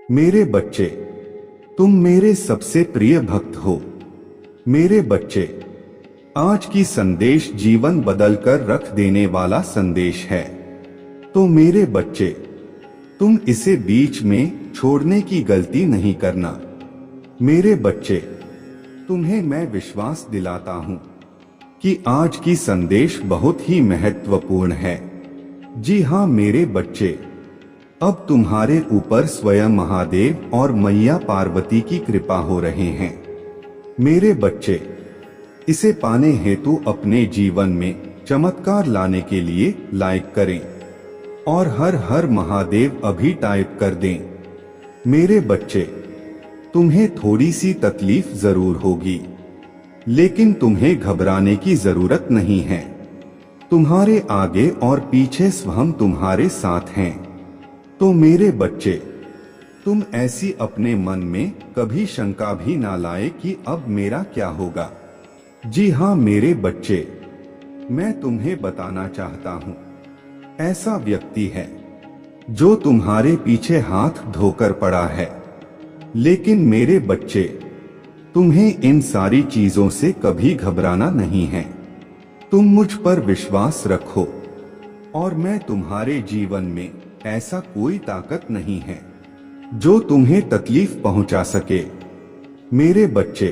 मेरे बच्चे, तुम मेरे सबसे प्रिय भक्त हो। मेरे बच्चे, आज की संदेश जीवन बदलकर रख देने वाला संदेश है। तो मेरे बच्चे, तुम इसे बीच में छोड़ने की गलती नहीं करना। मेरे बच्चे, तुम्हें मैं विश्वास दिलाता हूं कि आज की संदेश बहुत ही महत्वपूर्ण है। जी हाँ मेरे बच्चे, अब तुम्हारे ऊपर स्वयं महादेव और मैया पार्वती की कृपा हो रहे हैं। मेरे बच्चे, इसे पाने हेतु अपने जीवन में चमत्कार लाने के लिए लाइक करें और हर हर महादेव अभी टाइप कर दें। मेरे बच्चे, तुम्हें थोड़ी सी तकलीफ जरूर होगी, लेकिन तुम्हें घबराने की जरूरत नहीं है। तुम्हारे आगे और पीछे स्वयं तुम्हारे साथ हैं। तो मेरे बच्चे, तुम ऐसी अपने मन में कभी शंका भी ना लाए कि अब मेरा क्या होगा। जी हाँ मेरे बच्चे, मैं तुम्हें बताना चाहता हूँ, ऐसा व्यक्ति है जो तुम्हारे पीछे हाथ धोकर पड़ा है। लेकिन मेरे बच्चे, तुम्हें इन सारी चीजों से कभी घबराना नहीं है। तुम मुझ पर विश्वास रखो और मैं तुम्हारे जीवन में ऐसा कोई ताकत नहीं है जो तुम्हें तकलीफ पहुंचा सके। मेरे बच्चे,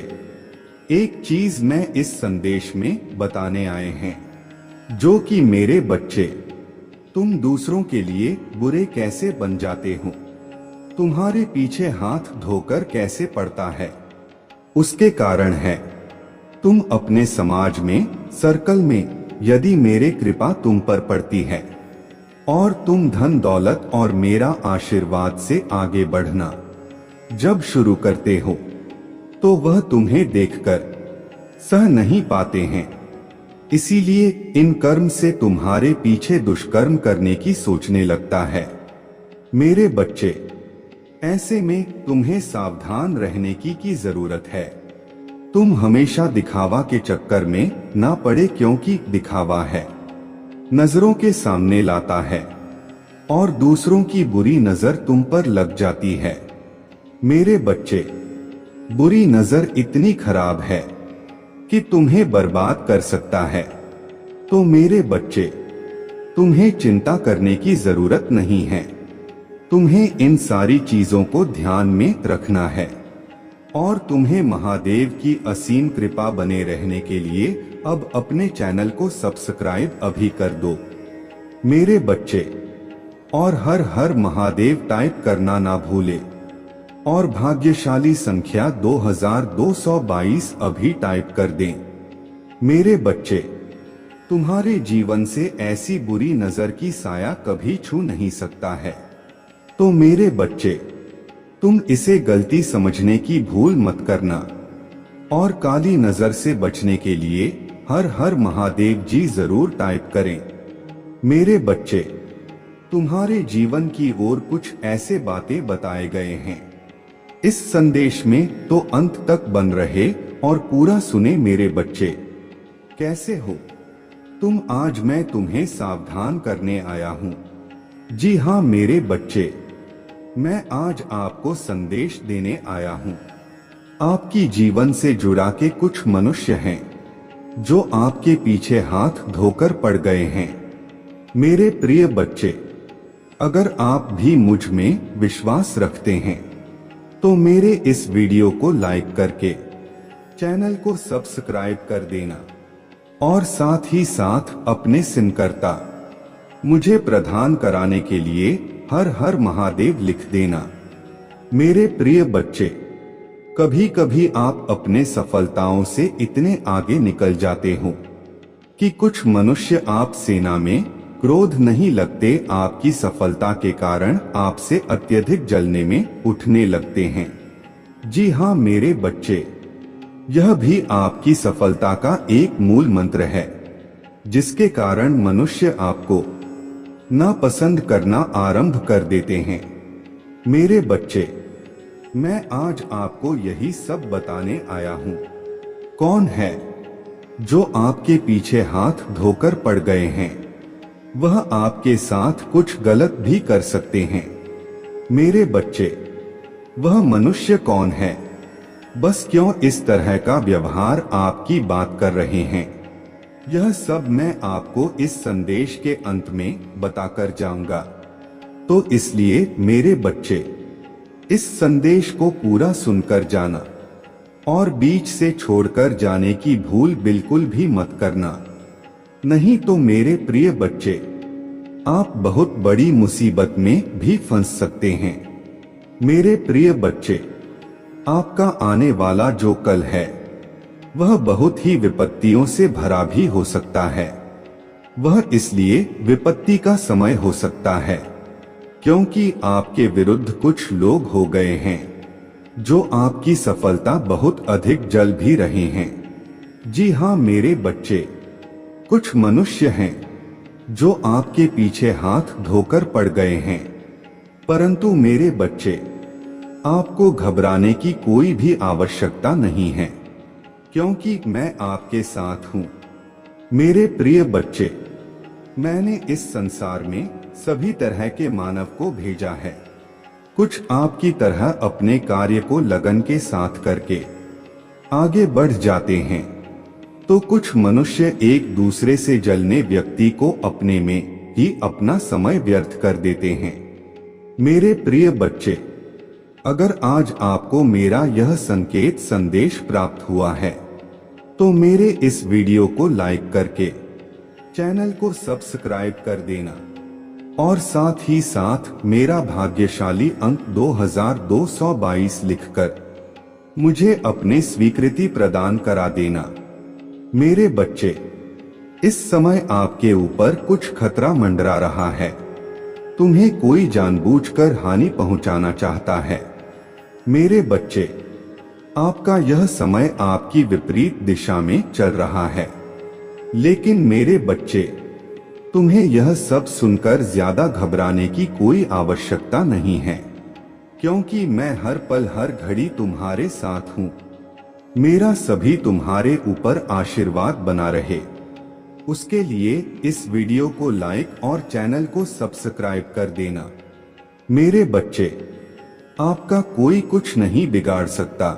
एक चीज मैं इस संदेश में बताने आए हैं, जो कि मेरे बच्चे, तुम दूसरों के लिए बुरे कैसे बन जाते हो, तुम्हारे पीछे हाथ धोकर कैसे पड़ता है, उसके कारण है तुम अपने समाज में, सर्कल में, यदि मेरे कृपा तुम पर पड़ती है और तुम धन दौलत और मेरा आशीर्वाद से आगे बढ़ना जब शुरू करते हो, तो वह तुम्हें देखकर सह नहीं पाते हैं। इसीलिए इन कर्म से तुम्हारे पीछे दुष्कर्म करने की सोचने लगता है। मेरे बच्चे, ऐसे में तुम्हें सावधान रहने की जरूरत है। तुम हमेशा दिखावा के चक्कर में ना पड़े, क्योंकि दिखावा है नजरों के सामने लाता है और दूसरों की बुरी नजर तुम पर लग जाती है। मेरे बच्चे, बुरी नजर इतनी खराब है कि तुम्हें बर्बाद कर सकता है। तो मेरे बच्चे, तुम्हें चिंता करने की जरूरत नहीं है। तुम्हें इन सारी चीजों को ध्यान में रखना है और तुम्हें महादेव की असीम कृपा बने रहने के लिए अब अपने चैनल को सब्सक्राइब अभी कर दो। मेरे बच्चे, और हर हर महादेव टाइप करना ना भूले और भाग्यशाली संख्या 2222 अभी टाइप कर दें। मेरे बच्चे, तुम्हारे जीवन से ऐसी बुरी नजर की साया कभी छू नहीं सकता है। तो मेरे बच्चे, तुम इसे गलती समझने की भूल मत करना और काली नजर से बचने के लिए हर हर महादेव जी जरूर टाइप करें। मेरे बच्चे, तुम्हारे जीवन की ओर कुछ ऐसे बातें बताए गए हैं इस संदेश में, तो अंत तक बन रहे और पूरा सुने। मेरे बच्चे, कैसे हो तुम? आज मैं तुम्हें सावधान करने आया हूँ। जी हाँ मेरे बच्चे, मैं आज आपको संदेश देने आया हूँ। आपकी जीवन से जुड़ा के कुछ मनुष्य हैं जो आपके पीछे हाथ धोकर पड़ गए हैं। मेरे प्रिय बच्चे, अगर आप भी मुझ में विश्वास रखते हैं तो मेरे इस वीडियो को लाइक करके चैनल को सब्सक्राइब कर देना और साथ ही साथ अपने सिनकर्ता मुझे प्रदान कराने के लिए हर हर महादेव लिख देना। मेरे प्रिय बच्चे, कभी कभी आप अपने सफलताओं से इतने आगे निकल जाते हो कि कुछ मनुष्य आप सेना में क्रोध नहीं लगते, आपकी सफलता के कारण आपसे अत्यधिक जलने में उठने लगते हैं। जी हाँ मेरे बच्चे, यह भी आपकी सफलता का एक मूल मंत्र है, जिसके कारण मनुष्य आपको नापसंद करना आरंभ कर देते हैं। मेरे बच्चे, मैं आज आपको यही सब बताने आया हूँ। कौन है जो आपके पीछे हाथ धोकर पड़ गए हैं? वह आपके साथ कुछ गलत भी कर सकते हैं। मेरे बच्चे, वह मनुष्य कौन है? बस क्यों इस तरह का व्यवहार आपकी बात कर रहे हैं? यह सब मैं आपको इस संदेश के अंत में बताकर जाऊंगा। तो इसलिए मेरे बच्चे, इस संदेश को पूरा सुनकर जाना और बीच से छोड़कर जाने की भूल बिल्कुल भी मत करना। नहीं तो मेरे प्रिय बच्चे, आप बहुत बड़ी मुसीबत में भी फंस सकते हैं। मेरे प्रिय बच्चे, आपका आने वाला जो कल है वह बहुत ही विपत्तियों से भरा भी हो सकता है। वह इसलिए विपत्ति का समय हो सकता है क्योंकि आपके विरुद्ध कुछ लोग हो गए हैं जो आपकी सफलता बहुत अधिक जल भी रहे हैं। जी हाँ मेरे बच्चे, कुछ मनुष्य हैं जो आपके पीछे हाथ धोकर पड़ गए हैं। परंतु मेरे बच्चे, आपको घबराने की कोई भी आवश्यकता नहीं है क्योंकि मैं आपके साथ हूं। मेरे प्रिय बच्चे, मैंने इस संसार में सभी तरह के मानव को भेजा है। कुछ आपकी तरह अपने कार्य को लगन के साथ करके आगे बढ़ जाते हैं, तो कुछ मनुष्य एक दूसरे से जलने व्यक्ति को अपने में ही अपना समय व्यर्थ कर देते हैं। मेरे प्रिय बच्चे, अगर आज आपको मेरा यह संकेत संदेश प्राप्त हुआ है तो मेरे इस वीडियो को लाइक करके चैनल को सब्सक्राइब कर देना और साथ ही साथ मेरा भाग्यशाली अंक 2222 लिखकर मुझे अपने स्वीकृति प्रदान करा देना। मेरे बच्चे, इस समय आपके ऊपर कुछ खतरा मंडरा रहा है। तुम्हें कोई जानबूझकर हानि पहुंचाना चाहता है। मेरे बच्चे, आपका यह समय आपकी विपरीत दिशा में चल रहा है। लेकिन मेरे बच्चे, तुम्हें यह सब सुनकर ज्यादा घबराने की कोई आवश्यकता नहीं है क्योंकि मैं हर पल हर घड़ी तुम्हारे साथ हूँ। मेरा सभी तुम्हारे ऊपर आशीर्वाद बना रहे, उसके लिए इस वीडियो को लाइक और चैनल को सब्सक्राइब कर देना। मेरे बच्चे, आपका कोई कुछ नहीं बिगाड़ सकता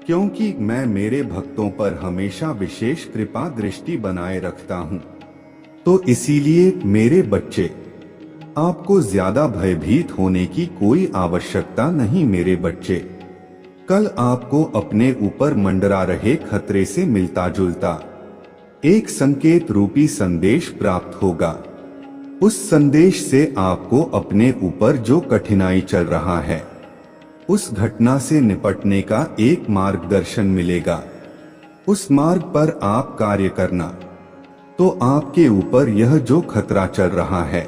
क्योंकि मैं मेरे भक्तों पर हमेशा विशेष कृपा दृष्टि बनाए रखता हूँ। तो इसीलिए मेरे बच्चे, आपको ज्यादा भयभीत होने की कोई आवश्यकता नहीं। मेरे बच्चे, कल आपको अपने ऊपर मंडरा रहे खतरे से मिलता जुलता एक संकेत रूपी संदेश प्राप्त होगा। उस संदेश से आपको अपने ऊपर जो कठिनाई चल रहा है उस घटना से निपटने का एक मार्गदर्शन मिलेगा। उस मार्ग पर आप कार्य करना तो आपके ऊपर यह जो खतरा चल रहा है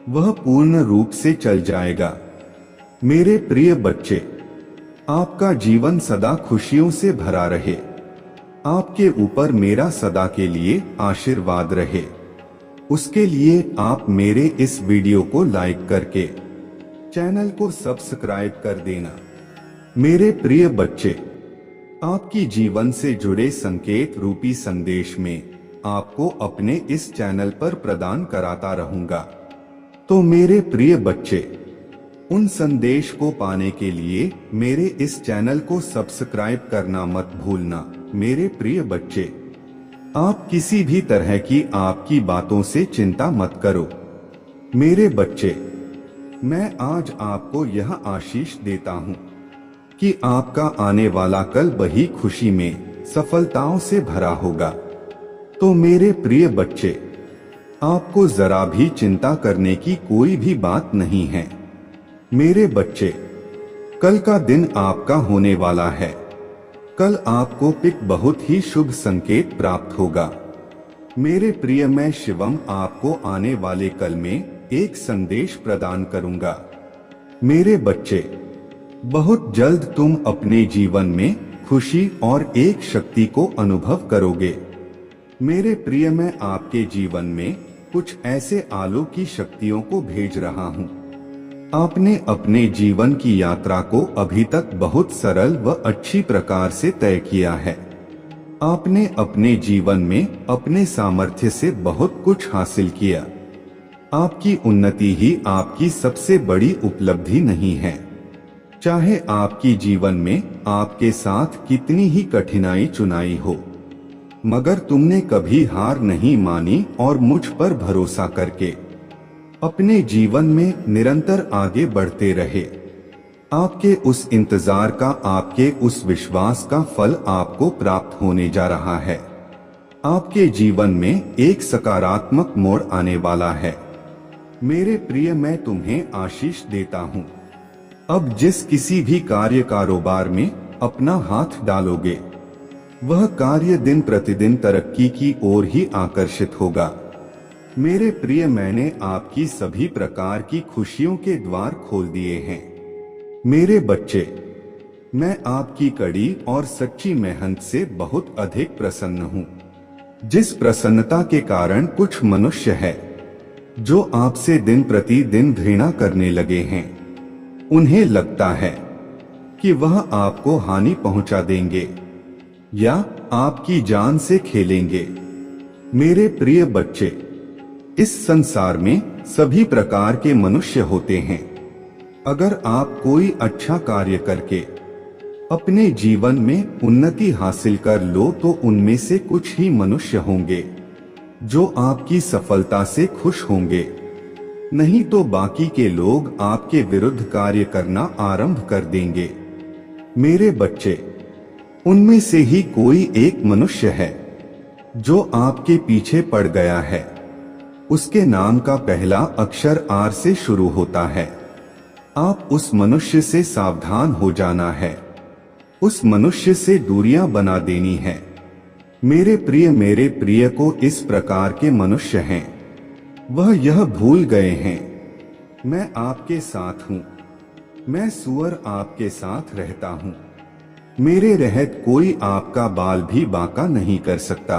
वह पूर्ण रूप से चल जाएगा। मेरे प्रिय बच्चे, आपका जीवन सदा खुशियों से भरा रहे। आपके ऊपर मेरा सदा के लिए आशीर्वाद रहे। उसके लिए आप मेरे इस वीडियो को लाइक करके चैनल को सब्सक्राइब कर देना। मेरे प्रिय बच्चे, आपकी जीवन से जुड़े संकेत रूपी संदेश में आपको अपने इस चैनल पर प्रदान कराता रहूंगा। तो मेरे प्रिय बच्चे, उन संदेश को पाने के लिए मेरे इस चैनल को सब्सक्राइब करना मत भूलना। मेरे प्रिय बच्चे, आप किसी भी तरह की आपकी बातों से चिंता मत करो। मेरे बच्चे, मैं आज आपको यह आशीष देता हूँ कि आपका आने वाला कल बड़ी खुशी में सफलताओं से भरा होगा। तो मेरे प्रिय बच्चे, आपको जरा भी चिंता करने की कोई भी बात नहीं है। मेरे बच्चे, कल का दिन आपका होने वाला है। कल आपको एक बहुत ही शुभ संकेत प्राप्त होगा। मेरे प्रिय, मैं शिवम आपको आने वाले कल में एक संदेश प्रदान करूंगा। मेरे बच्चे, बहुत जल्द तुम अपने जीवन में खुशी और एक शक्ति को अनुभव करोगे। मेरे प्रिय, मैं आपके जीवन में कुछ ऐसे अलौकिक शक्तियों को भेज रहा हूँ। आपने अपने जीवन की यात्रा को अभी तक बहुत सरल व अच्छी प्रकार से तय किया है। आपने अपने जीवन में अपने सामर्थ्य से बहुत कुछ हासिल किया। आपकी उन्नति ही आपकी सबसे बड़ी उपलब्धि नहीं है। चाहे आपकी जीवन में आपके साथ कितनी ही कठिनाई चुनाई हो, मगर तुमने कभी हार नहीं मानी और मुझ पर भरोसा करके अपने जीवन में निरंतर आगे बढ़ते रहे। आपके उस इंतजार का, आपके उस विश्वास का फल आपको प्राप्त होने जा रहा है। आपके जीवन में एक सकारात्मक मोड़ आने वाला है। मेरे प्रिय, मैं तुम्हें आशीष देता हूँ। अब जिस किसी भी कार्य कारोबार में अपना हाथ डालोगे, वह कार्य दिन प्रतिदिन तरक्की की ओर ही आकर्षित होगा। मेरे प्रिय, मैंने आपकी सभी प्रकार की खुशियों के द्वार खोल दिए हैं। मेरे बच्चे, मैं आपकी कड़ी और सच्ची मेहनत से बहुत अधिक प्रसन्न हूँ। जिस प्रसन्नता के कारण कुछ मनुष्य है जो आपसे दिन प्रतिदिन घृणा करने लगे हैं, उन्हें लगता है कि वह आपको हानि पहुंचा देंगे या आपकी जान से खेलेंगे। मेरे प्रिय बच्चे, इस संसार में सभी प्रकार के मनुष्य होते हैं। अगर आप कोई अच्छा कार्य करके अपने जीवन में उन्नति हासिल कर लो तो उनमें से कुछ ही मनुष्य होंगे जो आपकी सफलता से खुश होंगे, नहीं तो बाकी के लोग आपके विरुद्ध कार्य करना आरंभ कर देंगे। मेरे बच्चे, उनमें से ही कोई एक मनुष्य है जो आपके पीछे पड़ गया है। उसके नाम का पहला अक्षर आर से शुरू होता है। आप उस मनुष्य से सावधान हो जाना है, उस मनुष्य से दूरियां बना देनी है। मेरे प्रिय को इस प्रकार के मनुष्य हैं, वह यह भूल गए हैं मैं आपके साथ हूँ, मैं सुअर आपके साथ रहता हूँ। मेरे रहत कोई आपका बाल भी बांका नहीं कर सकता।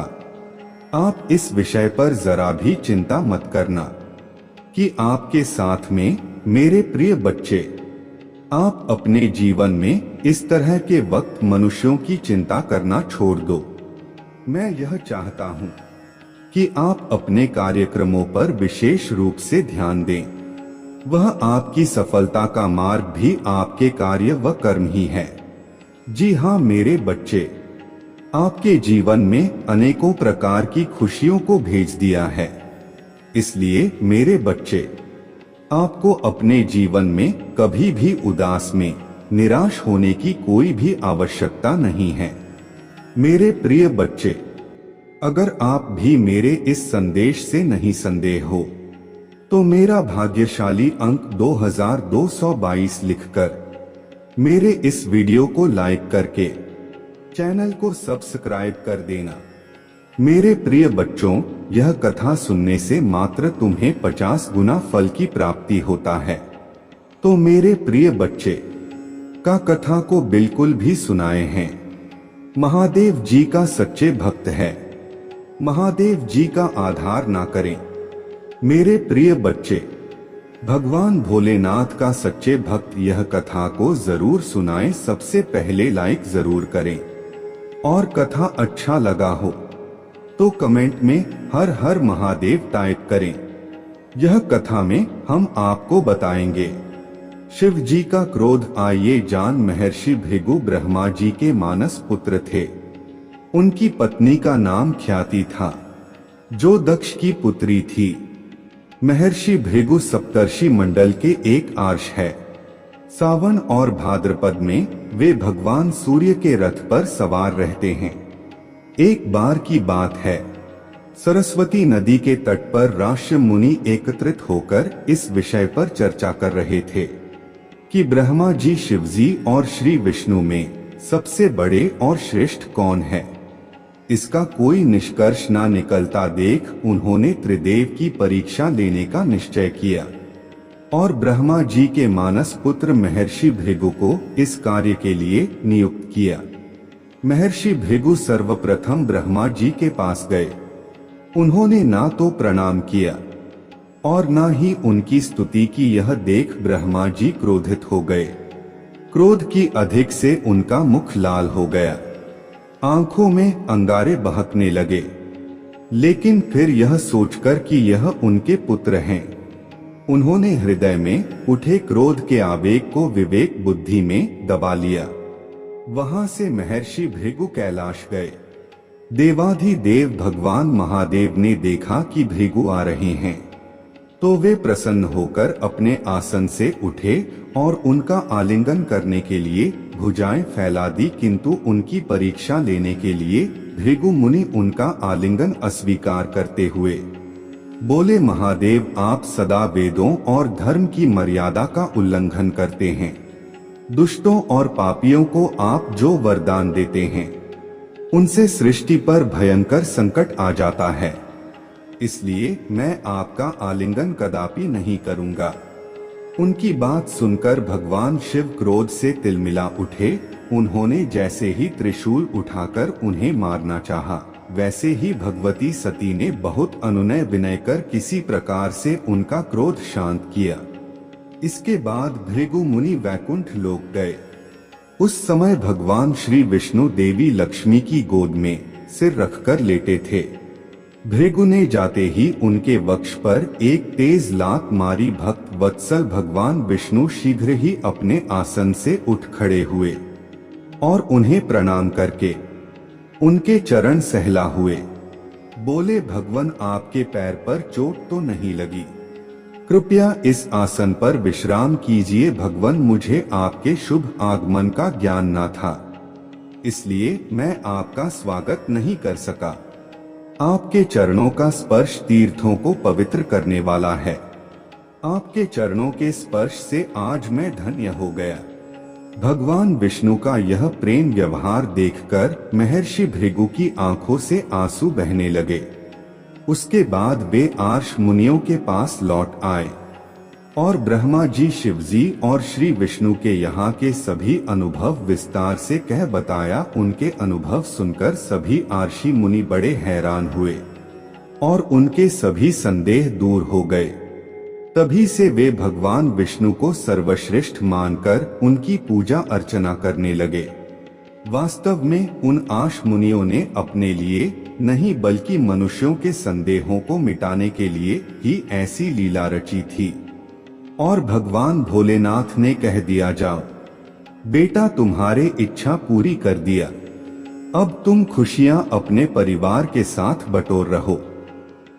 आप इस विषय पर जरा भी चिंता मत करना कि आपके साथ में मेरे प्रिय बच्चे, आप अपने जीवन में इस तरह के वक्त मनुष्यों की चिंता करना छोड़ दो। मैं यह चाहता हूँ कि आप अपने कार्यक्रमों पर विशेष रूप से ध्यान दें। वह आपकी सफलता का मार्ग भी आपके कार्य व कर्म ही है। जी हाँ मेरे बच्चे, आपके जीवन में अनेकों प्रकार की खुशियों को भेज दिया है। इसलिए मेरे बच्चे, आपको अपने जीवन में कभी भी उदास में निराश होने की कोई भी आवश्यकता नहीं है। मेरे प्रिय बच्चे, अगर आप भी मेरे इस संदेश से नहीं संदेह हो तो मेरा भाग्यशाली अंक 2222 लिखकर मेरे इस वीडियो को लाइक करके चैनल को सब्सक्राइब कर देना। मेरे प्रिय बच्चों, यह कथा सुनने से मात्र तुम्हें 50 गुना फल की प्राप्ति होता है। तो मेरे प्रिय बच्चे का कथा को बिल्कुल भी सुनाए हैं। महादेव जी का सच्चे भक्त है, महादेव जी का आधार ना करें। मेरे प्रिय बच्चे, भगवान भोलेनाथ का सच्चे भक्त यह कथा को जरूर सुनाएं। सबसे पहले लाइक जरूर करें और कथा अच्छा लगा हो तो कमेंट में हर हर महादेव टाइप करें। यह कथा में हम आपको बताएंगे शिव जी का क्रोध। आइए जान। महर्षि भृगु ब्रह्मा जी के मानस पुत्र थे। उनकी पत्नी का नाम ख्याति था, जो दक्ष की पुत्री थी। महर्षि भृगु सप्तर्षि मंडल के एक आर्ष है। सावन और भाद्रपद में वे भगवान सूर्य के रथ पर सवार रहते हैं। एक बार की बात है, सरस्वती नदी के तट पर ऋषि मुनि एकत्रित होकर इस विषय पर चर्चा कर रहे थे कि ब्रह्मा जी, शिव जी और श्री विष्णु में सबसे बड़े और श्रेष्ठ कौन है। इसका कोई निष्कर्ष ना निकलता देख उन्होंने त्रिदेव की परीक्षा लेने का निश्चय किया और ब्रह्मा जी के मानस पुत्र महर्षि भृगु को इस कार्य के लिए नियुक्त किया। महर्षि भृगु सर्वप्रथम ब्रह्मा जी के पास गए। उन्होंने ना तो प्रणाम किया और ना ही उनकी स्तुति की। यह देख ब्रह्मा जी क्रोधित हो गए। क्रोध की अधिक से उनका मुख लाल हो गया, आंखों में अंगारे बहकने लगे। लेकिन फिर यह सोचकर कि यह उनके पुत्र हैं, उन्होंने हृदय में उठे क्रोध के आवेग को विवेक बुद्धि में दबा लिया। वहां से महर्षि भृगु कैलाश गए। देवाधिदेव भगवान महादेव ने देखा कि भृगु आ रहे हैं, तो वे प्रसन्न होकर अपने आसन से उठे और उनका आलिंगन करने के लिए भुजाएं फैला दी, किंतु उनकी परीक्षा लेने के लिए भृगु मुनि उनका आलिंगन अस्वीकार करते हुए बोले, महादेव आप सदा वेदों और धर्म की मर्यादा का उल्लंघन करते हैं। दुष्टों और पापियों को आप जो वरदान देते हैं उनसे सृष्टि पर भयंकर संकट आ जाता है, इसलिए मैं आपका आलिंगन कदापि नहीं करूंगा। उनकी बात सुनकर भगवान शिव क्रोध से तिलमिला उठे। उन्होंने जैसे ही त्रिशूल उठाकर उन्हें मारना चाहा, वैसे ही भगवती सती ने बहुत अनुनय विनय कर किसी प्रकार से उनका क्रोध शांत किया। इसके बाद भृगु मुनि वैकुंठ लोक गए। उस समय भगवान श्री विष्णु देवी लक्ष्मी की गोद में सिर रखकर लेटे थे। भृगु ने जाते ही उनके वक्ष पर एक तेज लात मारी। भक्त वत्सल भगवान विष्णु शीघ्र ही अपने आसन से उठ खड़े हुए और उन्हें प्रणाम करके उनके चरण सहला हुए। बोले, भगवान आपके पैर पर चोट तो नहीं लगी? कृपया इस आसन पर विश्राम कीजिए। भगवान, मुझे आपके शुभ आगमन का ज्ञान न था, इसलिए मैं आपका स्वागत नहीं कर सका। आपके चरणों का स्पर्श तीर्थों को पवित्र करने वाला है। आपके चरणों के स्पर्श से आज मैं धन्य हो गया। भगवान विष्णु का यह प्रेम व्यवहार देखकर महर्षि भृगु की आंखों से आंसू बहने लगे। उसके बाद वे आर्ष मुनियों के पास लौट आए और ब्रह्मा जी, शिव जी और श्री विष्णु के यहाँ के सभी अनुभव विस्तार से कह बताया। उनके अनुभव सुनकर सभी आर्षि मुनि बड़े हैरान हुए और उनके सभी संदेह दूर हो गए। तभी से वे भगवान विष्णु को सर्वश्रेष्ठ मानकर उनकी पूजा अर्चना करने लगे। वास्तव में उन आर्ष मुनियों ने अपने लिए नहीं बल्कि मनुष्यों के संदेहों को मिटाने के लिए ही ऐसी लीला रची थी। और भगवान भोलेनाथ ने कह दिया, जाओ बेटा, तुम्हारे इच्छा पूरी कर दिया। अब तुम खुशियां अपने परिवार के साथ बटोर रहो।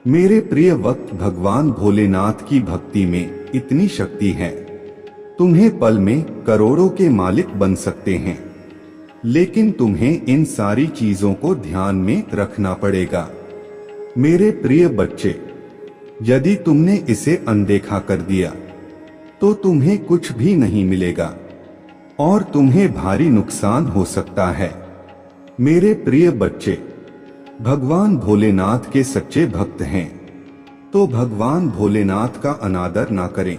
मेरे प्रिय भक्त, भगवान भोलेनाथ की भक्ति में इतनी शक्ति है, तुम्हें पल में करोड़ों के मालिक बन सकते हैं, लेकिन तुम्हें इन सारी चीजों को ध्यान में रखना पड़ेगा। मेरे प्रिय बच्चे, यदि तुमने इसे अनदेखा कर दिया तो तुम्हें कुछ भी नहीं मिलेगा और तुम्हें भारी नुकसान हो सकता है। मेरे प्रिय बच्चे, भगवान भोलेनाथ के सच्चे भक्त हैं, तो भगवान भोलेनाथ का अनादर ना करें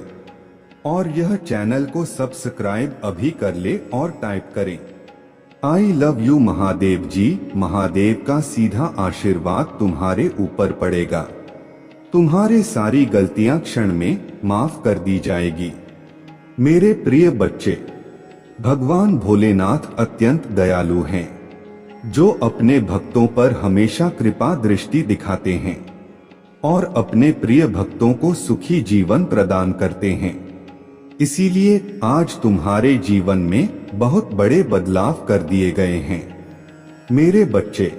और यह चैनल को सब्सक्राइब अभी कर ले और टाइप करें, आई लव यू महादेव जी। महादेव का सीधा आशीर्वाद तुम्हारे ऊपर पड़ेगा। तुम्हारे सारी गलतियां क्षण में माफ कर दी जाएगी। मेरे प्रिय बच्चे, भगवान भोलेनाथ अत्यंत दयालु हैं, जो अपने भक्तों पर हमेशा कृपा दृष्टि दिखाते हैं और अपने प्रिय भक्तों को सुखी जीवन प्रदान करते हैं। इसीलिए आज तुम्हारे जीवन में बहुत बड़े बदलाव कर दिए गए हैं। मेरे बच्चे,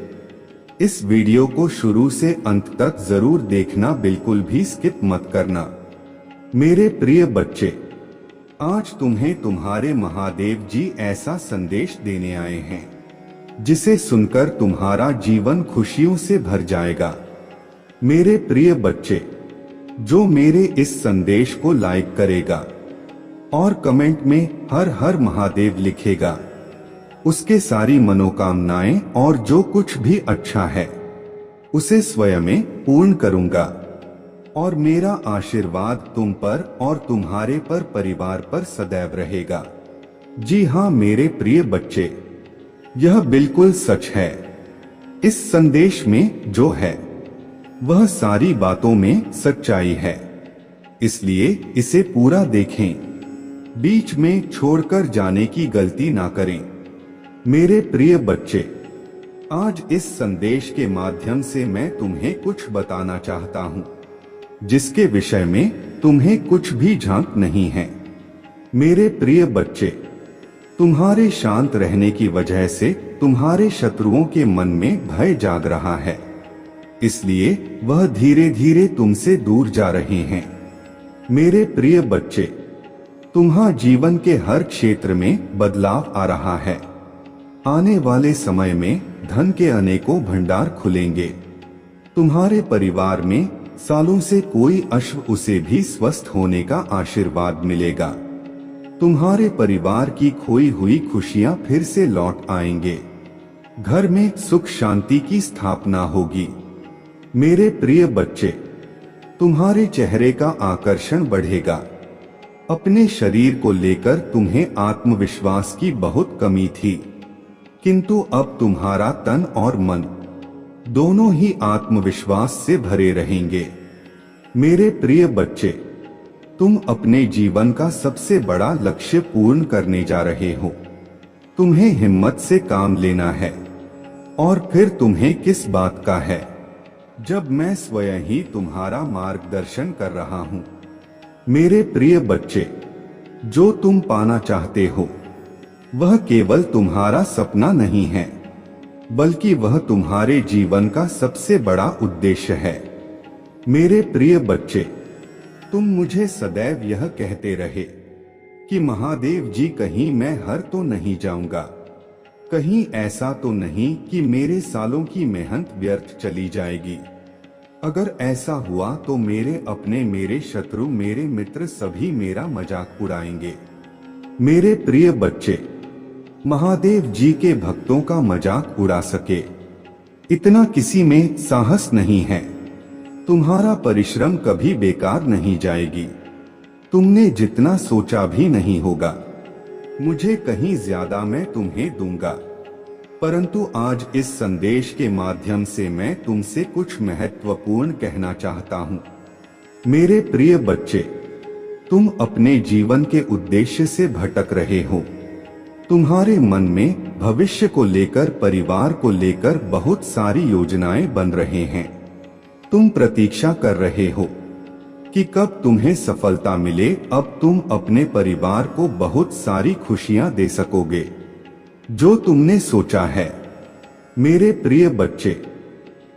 इस वीडियो को शुरू से अंत तक जरूर देखना, बिल्कुल भी स्किप मत करना। मेरे प्रिय बच्चे, आज तुम्हें तुम्हारे महादेव जी ऐसा संदेश देने आए हैं जिसे सुनकर तुम्हारा जीवन खुशियों से भर जाएगा। मेरे प्रिय बच्चे, जो मेरे इस संदेश को लाइक करेगा और कमेंट में हर हर महादेव लिखेगा, उसके सारी मनोकामनाएं और जो कुछ भी अच्छा है उसे स्वयं में पूर्ण करूंगा और मेरा आशीर्वाद तुम पर और तुम्हारे पर परिवार पर सदैव रहेगा। जी हाँ मेरे प्रिय बच्चे, यह बिल्कुल सच है। इस संदेश में जो है वह सारी बातों में सच्चाई है, इसलिए इसे पूरा देखें, बीच में छोड़कर जाने की गलती ना करें। मेरे प्रिय बच्चे, आज इस संदेश के माध्यम से मैं तुम्हें कुछ बताना चाहता हूँ जिसके विषय में तुम्हें कुछ भी झांक नहीं है। मेरे प्रिय बच्चे, तुम्हारे शांत रहने की वजह से तुम्हारे शत्रुओं के मन में भय जाग रहा है, इसलिए वह धीरे धीरे तुमसे दूर जा रहे हैं। मेरे प्रिय बच्चे, तुम्हारे जीवन के हर क्षेत्र में बदलाव आ रहा है। आने वाले समय में धन के अनेकों भंडार खुलेंगे। तुम्हारे परिवार में सालों से कोई अश्व उसे भी स्वस्थ होने का आशीर्वाद मिलेगा। तुम्हारे परिवार की खोई हुई खुशियां फिर से लौट आएंगे। घर में सुख शांति की स्थापना होगी। मेरे प्रिय बच्चे, तुम्हारे चेहरे का आकर्षण बढ़ेगा। अपने शरीर को लेकर तुम्हें आत्मविश्वास की बहुत कमी थी, किंतु अब तुम्हारा तन और मन दोनों ही आत्मविश्वास से भरे रहेंगे। मेरे प्रिय बच्चे, तुम अपने जीवन का सबसे बड़ा लक्ष्य पूर्ण करने जा रहे हो। तुम्हें हिम्मत से काम लेना है। और फिर तुम्हें किस बात का है, जब मैं स्वयं ही तुम्हारा मार्गदर्शन कर रहा हूं। मेरे प्रिय बच्चे, जो तुम पाना चाहते हो वह केवल तुम्हारा सपना नहीं है, बल्कि वह तुम्हारे जीवन का सबसे बड़ा उद्देश्य है। मेरे प्रिय बच्चे, तुम मुझे सदैव यह कहते रहे कि महादेव जी कहीं मैं हर तो नहीं जाऊंगा, कहीं ऐसा तो नहीं कि मेरे सालों की मेहनत व्यर्थ चली जाएगी। अगर ऐसा हुआ तो मेरे अपने, मेरे शत्रु, मेरे मित्र सभी मेरा मजाक उड़ाएंगे। मेरे प्रिय बच्चे, महादेव जी के भक्तों का मजाक उड़ा सके इतना किसी में साहस नहीं है। तुम्हारा परिश्रम कभी बेकार नहीं जाएगी। तुमने जितना सोचा भी नहीं होगा। मुझे कहीं ज्यादा मैं तुम्हें दूंगा, परंतु आज इस संदेश के माध्यम से मैं तुमसे कुछ महत्वपूर्ण कहना चाहता हूं। मेरे प्रिय बच्चे, तुम अपने जीवन के उद्देश्य से भटक रहे हो। तुम्हारे मन में भविष्य को लेकर, परिवार को लेकर बहुत सारी योजनाएं बन रहे हैं। तुम प्रतीक्षा कर रहे हो कि कब तुम्हें सफलता मिले। अब तुम अपने परिवार को बहुत सारी खुशियां दे सकोगे जो तुमने सोचा है। मेरे प्रिय बच्चे,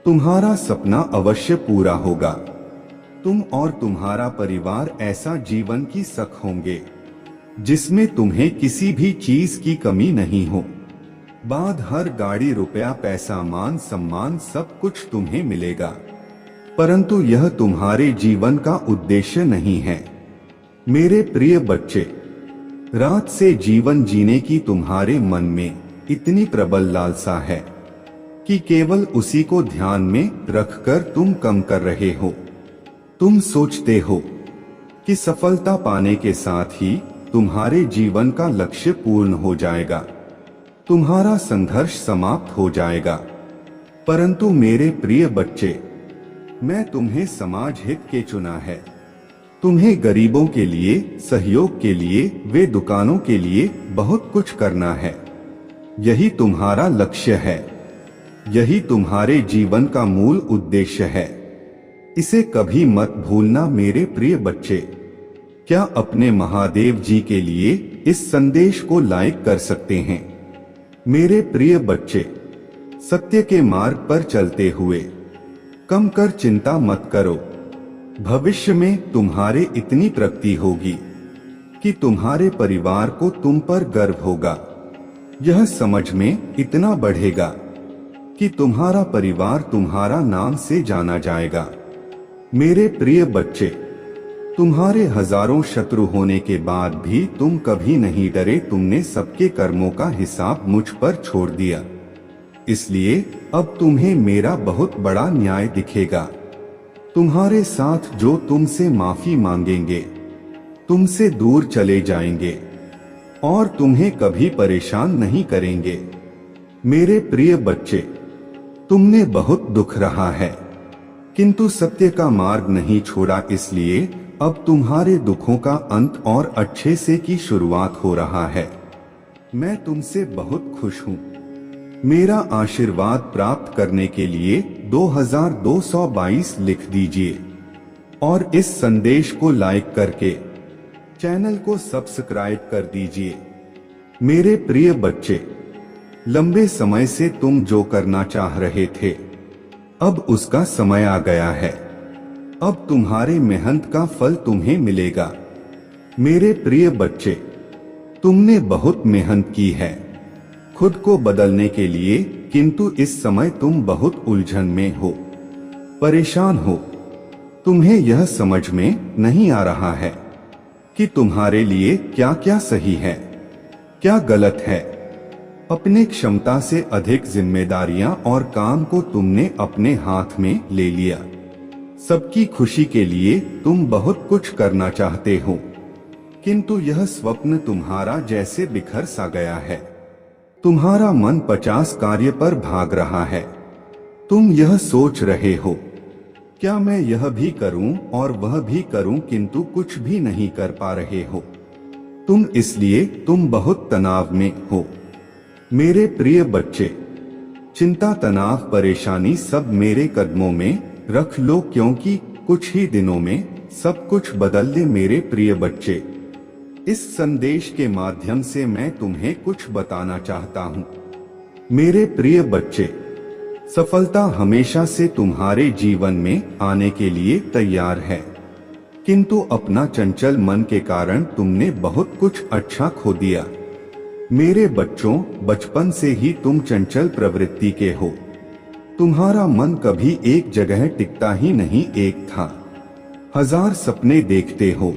तुम्हारा सपना अवश्य पूरा होगा। तुम और तुम्हारा परिवार ऐसा जीवन की सख होंगे जिसमें तुम्हें किसी भी चीज की कमी नहीं हो। बाद हर गाड़ी, रुपया, पैसा, मान सम्मान सब कुछ तुम्हें मिलेगा, परंतु यह तुम्हारे जीवन का उद्देश्य नहीं है। मेरे प्रिय बच्चे, रात से जीवन जीने की तुम्हारे मन में इतनी प्रबल लालसा है कि केवल उसी को ध्यान में रखकर तुम कम कर रहे हो। तुम सोचते हो कि सफलता पाने के साथ ही तुम्हारे जीवन का लक्ष्य पूर्ण हो जाएगा, तुम्हारा संघर्ष समाप्त हो जाएगा। परंतु मेरे प्रिय बच्चे, मैं तुम्हें समाज हित के चुना है। तुम्हें गरीबों के लिए, सहयोग के लिए, वे दुकानों के लिए बहुत कुछ करना है। यही तुम्हारा लक्ष्य है। यही तुम्हारे जीवन का मूल उद्देश्य है। इसे कभी मत भूलना मेरे प्रिय बच्चे। क्या अपने महादेव जी के लिए इस संदेश को लाइक कर सकते हैं? मेरे प्रिय बच्चे, सत्य के मार्ग पर चलते हुए कम कर चिंता मत करो। भविष्य में तुम्हारे इतनी प्रगति होगी कि तुम्हारे परिवार को तुम पर गर्व होगा। यह समझ में इतना बढ़ेगा कि तुम्हारा परिवार तुम्हारा नाम से जाना जाएगा। मेरे प्रिय बच्चे, तुम्हारे हजारों शत्रु होने के बाद भी तुम कभी नहीं डरे। तुमने सबके कर्मों का हिसाब मुझ पर छोड़ दिया, इसलिए अब तुम्हें मेरा बहुत बड़ा न्याय दिखेगा। तुम्हारे साथ जो तुमसे माफी मांगेंगे तुमसे दूर चले जाएंगे और तुम्हें कभी परेशान नहीं करेंगे। मेरे प्रिय बच्चे, तुमने बहुत दुख रहा है किंतु सत्य का मार्ग नहीं छोड़ा, इसलिए अब तुम्हारे दुखों का अंत और अच्छे से की शुरुआत हो रहा है। मैं तुमसे बहुत खुश हूँ। मेरा आशीर्वाद प्राप्त करने के लिए 2222 लिख दीजिए और इस संदेश को लाइक करके चैनल को सब्सक्राइब कर दीजिए। मेरे प्रिय बच्चे, लंबे समय से तुम जो करना चाह रहे थे, अब उसका समय आ गया है। अब तुम्हारे मेहनत का फल तुम्हें मिलेगा। मेरे प्रिय बच्चे, तुमने बहुत मेहनत की है खुद को बदलने के लिए, किंतु इस समय तुम बहुत उलझन में हो, परेशान हो। तुम्हें यह समझ में नहीं आ रहा है कि तुम्हारे लिए क्या क्या सही है, क्या गलत है। अपने क्षमता से अधिक जिम्मेदारियां और काम को तुमने अपने हाथ में ले लिया। सबकी खुशी के लिए तुम बहुत कुछ करना चाहते हो, किंतु यह स्वप्न तुम्हारा जैसे बिखर सा गया है। तुम्हारा मन 50 कार्य पर भाग रहा है। तुम यह सोच रहे हो, क्या मैं यह भी करूं और वह भी करूं, किंतु कुछ भी नहीं कर पा रहे हो। तुम बहुत तनाव में हो। मेरे प्रिय बच्चे, चिंता, तनाव, परेशानी सब मेरे कदमों में रख लो, क्योंकि कुछ ही दिनों में सब कुछ बदल ले। मेरे प्रिय बच्चे, इस संदेश के माध्यम से मैं तुम्हें कुछ बताना चाहता हूँ। मेरे प्रिय बच्चे, सफलता हमेशा से तुम्हारे जीवन में आने के लिए तैयार है, किंतु अपना चंचल मन के कारण तुमने बहुत कुछ अच्छा खो दिया। मेरे बच्चों, बचपन से ही तुम चंचल प्रवृत्ति के हो। तुम्हारा मन कभी एक जगह टिकता ही नहीं, एक था। 1000 सपने देखते हो।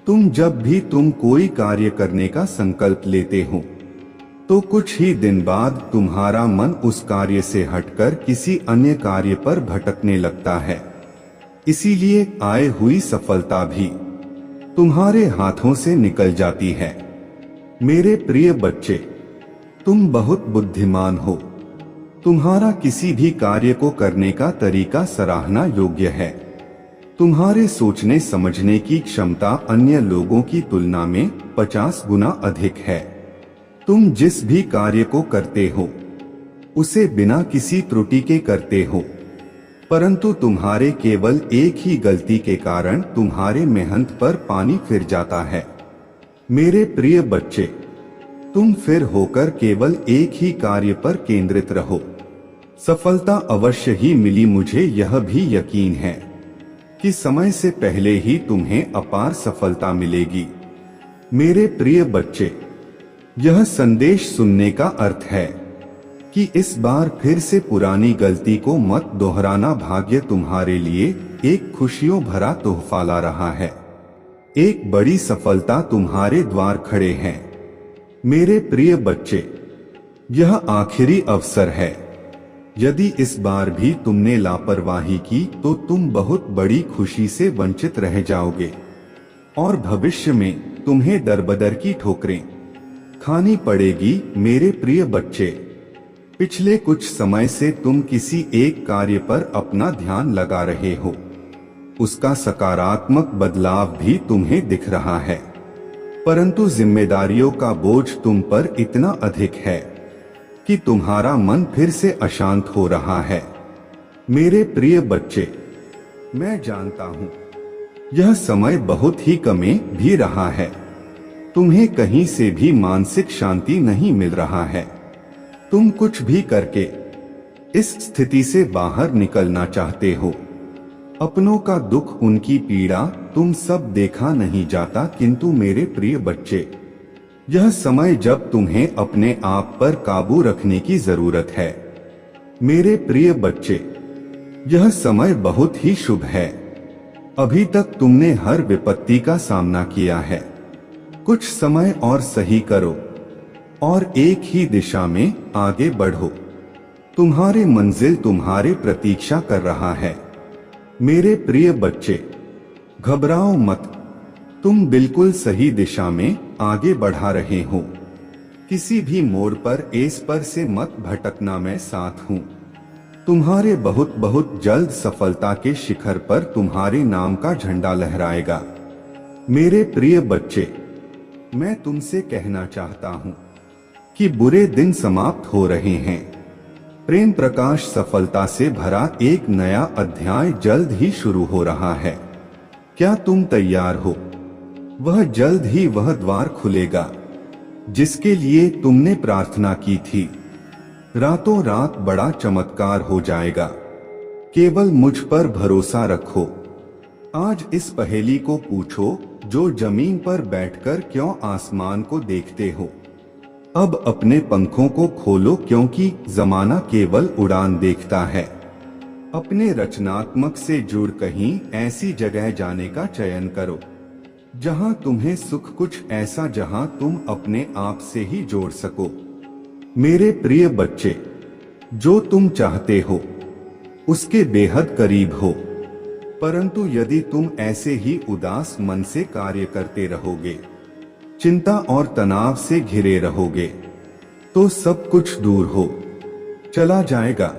जब भी तुम कोई कार्य करने का संकल्प लेते हो, तो कुछ ही दिन बाद तुम्हारा मन उस कार्य से हटकर किसी अन्य कार्य पर भटकने लगता है। इसीलिए आए हुई सफलता भी तुम्हारे हाथों से निकल जाती है। मेरे प्रिय बच्चे, तुम बहुत बुद्धिमान हो। तुम्हारा किसी भी कार्य को करने का तरीका सराहना योग्य है। तुम्हारे सोचने समझने की क्षमता अन्य लोगों की तुलना में 50 गुना अधिक है। तुम जिस भी कार्य को करते हो, उसे बिना किसी त्रुटि के करते हो, परंतु तुम्हारे केवल एक ही गलती के कारण तुम्हारे मेहनत पर पानी फिर जाता है। मेरे प्रिय बच्चे, तुम फिर होकर केवल एक ही कार्य पर केंद्रित रहो। सफलता अवश्य ही मिली। मुझे यह भी यकीन है कि समय से पहले ही तुम्हें अपार सफलता मिलेगी। मेरे प्रिय बच्चे, यह संदेश सुनने का अर्थ है कि इस बार फिर से पुरानी गलती को मत दोहराना। भाग्य तुम्हारे लिए एक खुशियों भरा तोहफा ला रहा है। एक बड़ी सफलता तुम्हारे द्वार खड़े हैं। मेरे प्रिय बच्चे, यह आखिरी अवसर है। यदि इस बार भी तुमने लापरवाही की तो तुम बहुत बड़ी खुशी से वंचित रह जाओगे और भविष्य में तुम्हें दरबदर की ठोकरें खानी पड़ेगी। मेरे प्रिय बच्चे, पिछले कुछ समय से तुम किसी एक कार्य पर अपना ध्यान लगा रहे हो। उसका सकारात्मक बदलाव भी तुम्हें दिख रहा है, परंतु जिम्मेदारियों का बोझ तुम पर इतना अधिक है कि तुम्हारा मन फिर से अशांत हो रहा है। मेरे प्रिय बच्चे, मैं जानता हूँ यह समय बहुत ही कमे भी रहा है। तुम्हें कहीं से भी मानसिक शांति नहीं मिल रहा है। तुम कुछ भी करके इस स्थिति से बाहर निकलना चाहते हो। अपनों का दुख, उनकी पीड़ा तुम सब देखा नहीं जाता, किंतु मेरे प्रिय बच्चे, यह समय जब तुम्हें अपने आप पर काबू रखने की जरूरत है। मेरे प्रिय बच्चे, यह समय बहुत ही शुभ है। अभी तक तुमने हर विपत्ति का सामना किया है। कुछ समय और सही करो और एक ही दिशा में आगे बढ़ो। तुम्हारी मंजिल तुम्हारे प्रतीक्षा कर रहा है। मेरे प्रिय बच्चे, घबराओ मत। तुम बिल्कुल सही दिशा में आगे बढ़ा रहे हो। किसी भी मोड़ पर एस पर से मत भटकना, मैं साथ हूँ। तुम्हारे बहुत बहुत जल्द सफलता के शिखर पर तुम्हारे नाम का झंडा लहराएगा। मेरे प्रिय बच्चे, मैं तुमसे कहना चाहता हूँ कि बुरे दिन समाप्त हो रहे हैं। प्रेम प्रकाश सफलता से भरा एक नया अध्याय जल्द ही शुरू हो रहा है। क्या तुम तैयार हो? वह जल्द ही वह द्वार खुलेगा जिसके लिए तुमने प्रार्थना की थी। रातों रात बड़ा चमत्कार हो जाएगा। केवल मुझ पर भरोसा रखो। आज इस पहेली को पूछो, जो जमीन पर बैठकर क्यों आसमान को देखते हो? अब अपने पंखों को खोलो, क्योंकि जमाना केवल उड़ान देखता है। अपने रचनात्मक से जुड़ कहीं ऐसी जगह जाने का चयन करो जहां तुम्हें सुख, कुछ ऐसा जहां तुम अपने आप से ही जोड़ सको। मेरे प्रिय बच्चे, जो तुम चाहते हो उसके बेहद करीब हो, परंतु यदि तुम ऐसे ही उदास मन से कार्य करते रहोगे, चिंता और तनाव से घिरे रहोगे, तो सब कुछ दूर हो चला जाएगा।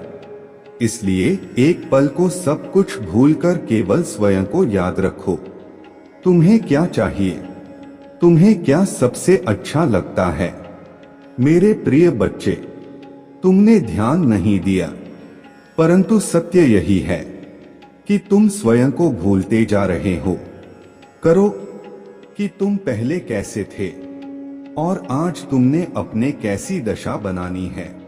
इसलिए एक पल को सब कुछ भूलकर केवल स्वयं को याद रखो। तुम्हें क्या चाहिए? तुम्हें क्या सबसे अच्छा लगता है? मेरे प्रिय बच्चे, तुमने ध्यान नहीं दिया, परंतु सत्य यही है कि तुम स्वयं को भूलते जा रहे हो। करो कि तुम पहले कैसे थे और आज तुमने अपने कैसी दशा बनानी है।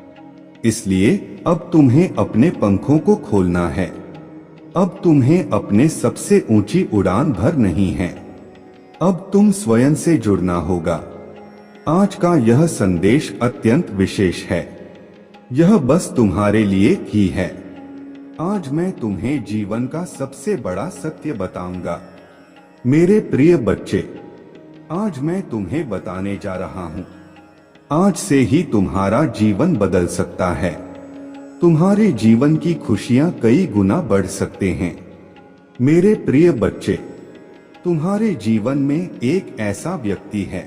इसलिए अब तुम्हें अपने पंखों को खोलना है। अब तुम्हें अपने सबसे ऊंची उड़ान भर नहीं है। अब तुम स्वयं से जुड़ना होगा। आज का यह संदेश अत्यंत विशेष है। यह बस तुम्हारे लिए ही है। आज मैं तुम्हें जीवन का सबसे बड़ा सत्य बताऊंगा। मेरे प्रिय बच्चे, आज मैं तुम्हें बताने जा रहा हूं। आज से ही तुम्हारा जीवन बदल सकता है। तुम्हारे जीवन की खुशियां कई गुना बढ़ सकते हैं। मेरे प्रिय बच्चे, तुम्हारे जीवन में एक ऐसा व्यक्ति है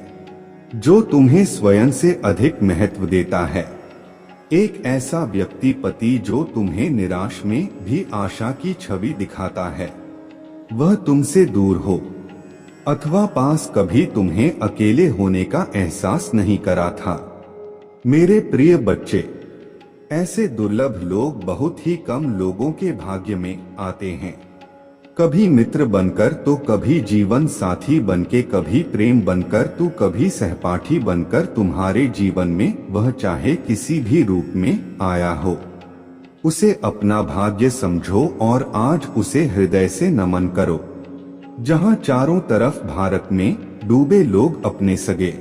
जो तुम्हें स्वयं से अधिक महत्व देता है। एक ऐसा व्यक्ति, पति, जो तुम्हें निराश में भी आशा की छवि दिखाता है। वह तुमसे दूर हो अथवा पास, कभी तुम्हें अकेले होने का एहसास नहीं करा था। मेरे प्रिय बच्चे, ऐसे दुर्लभ लोग बहुत ही कम लोगों के भाग्य में आते हैं। कभी मित्र बनकर तो कभी जीवन साथी बनके, कभी प्रेम बनकर तो कभी सहपाठी बनकर तुम्हारे जीवन में वह चाहे किसी भी रूप में आया हो। उसे अपना भाग्य समझो और आज उसे हृदय से नमन करो। जहां चारों तरफ भारत में डूबे लोग अपने सगे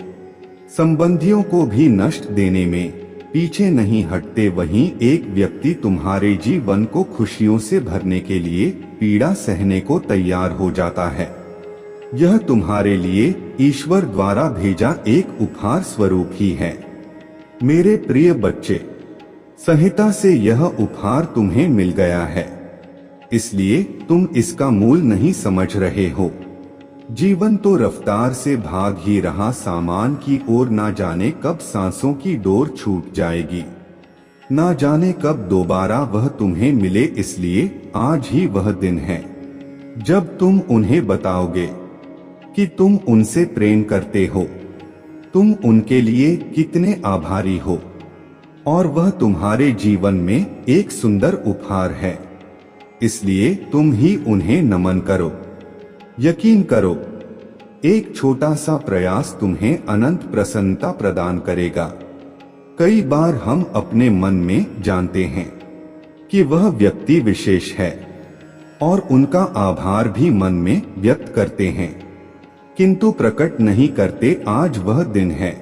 संबंधियों को भी नष्ट देने में पीछे नहीं हटते, वहीं एक व्यक्ति तुम्हारे जीवन को खुशियों से भरने के लिए पीड़ा सहने को तैयार हो जाता है। यह तुम्हारे लिए ईश्वर द्वारा भेजा एक उपहार स्वरूप ही है। मेरे प्रिय बच्चे, संहिता से यह उपहार तुम्हें मिल गया है, इसलिए तुम इसका मूल नहीं समझ रहे हो। जीवन तो रफ्तार से भाग ही रहा सामान की ओर, ना जाने कब सांसों की डोर छूट जाएगी, ना जाने कब दोबारा वह तुम्हें मिले। इसलिए आज ही वह दिन है जब तुम उन्हें बताओगे कि तुम उनसे प्रेम करते हो, तुम उनके लिए कितने आभारी हो, और वह तुम्हारे जीवन में एक सुंदर उपहार है। इसलिए तुम ही उन्हें नमन करो। यकीन करो, एक छोटा सा प्रयास तुम्हें अनंत प्रसन्नता प्रदान करेगा। कई बार हम अपने मन में जानते हैं कि वह व्यक्ति विशेष है और उनका आभार भी मन में व्यक्त करते हैं, किंतु प्रकट नहीं करते। आज वह दिन है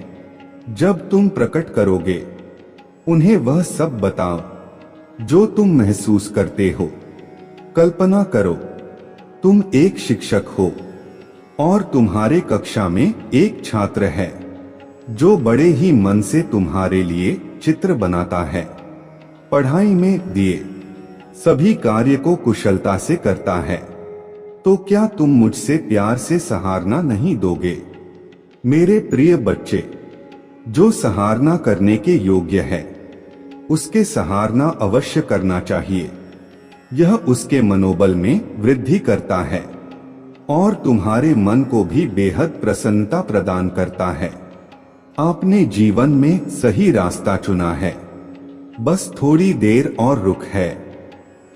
जब तुम प्रकट करोगे। उन्हें वह सब बताओ जो तुम महसूस करते हो। कल्पना करो, तुम एक शिक्षक हो और तुम्हारे कक्षा में एक छात्र है जो बड़े ही मन से तुम्हारे लिए चित्र बनाता है। पढ़ाई में दिए सभी कार्य को कुशलता से करता है, तो क्या तुम मुझसे प्यार से सराहना नहीं दोगे? मेरे प्रिय बच्चे, जो सराहना करने के योग्य है उसके सराहना अवश्य करना चाहिए। यह उसके मनोबल में वृद्धि करता है और तुम्हारे मन को भी बेहद प्रसन्नता प्रदान करता है। आपने जीवन में सही रास्ता चुना है, बस थोड़ी देर और रुक है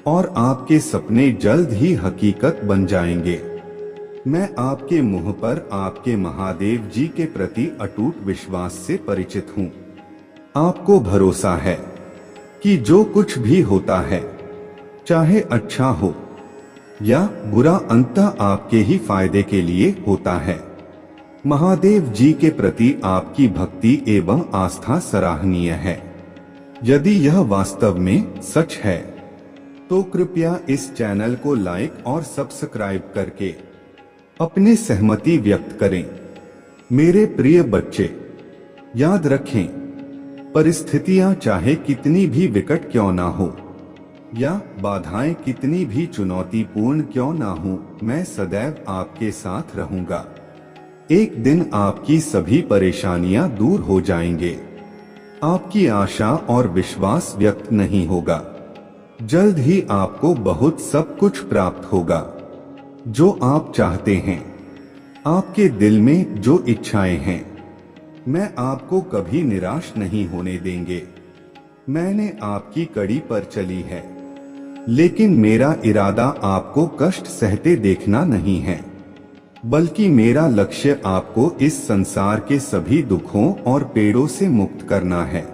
और आपके सपने जल्द ही हकीकत बन जाएंगे। मैं आपके मुंह पर आपके महादेव जी के प्रति अटूट विश्वास से परिचित हूँ। आपको भरोसा है कि जो कुछ भी होता है, चाहे अच्छा हो या बुरा, अंततः आपके ही फायदे के लिए होता है। महादेव जी के प्रति आपकी भक्ति एवं आस्था सराहनीय है। यदि यह वास्तव में सच है तो कृपया इस चैनल को लाइक और सब्सक्राइब करके अपनी सहमति व्यक्त करें। मेरे प्रिय बच्चे, याद रखें, परिस्थितियां चाहे कितनी भी विकट क्यों ना हो या बाधाएं कितनी भी चुनौतीपूर्ण क्यों ना हो, मैं सदैव आपके साथ रहूंगा। एक दिन आपकी सभी परेशानियां दूर हो जाएंगे। आपकी आशा और विश्वास व्यक्त नहीं होगा। जल्द ही आपको बहुत सब कुछ प्राप्त होगा जो आप चाहते हैं। आपके दिल में जो इच्छाएं हैं, मैं आपको कभी निराश नहीं होने देंगे। मैंने आपकी कड़ी पर चली है, लेकिन मेरा इरादा आपको कष्ट सहते देखना नहीं है, बल्कि मेरा लक्ष्य आपको इस संसार के सभी दुखों और पीड़ों से मुक्त करना है।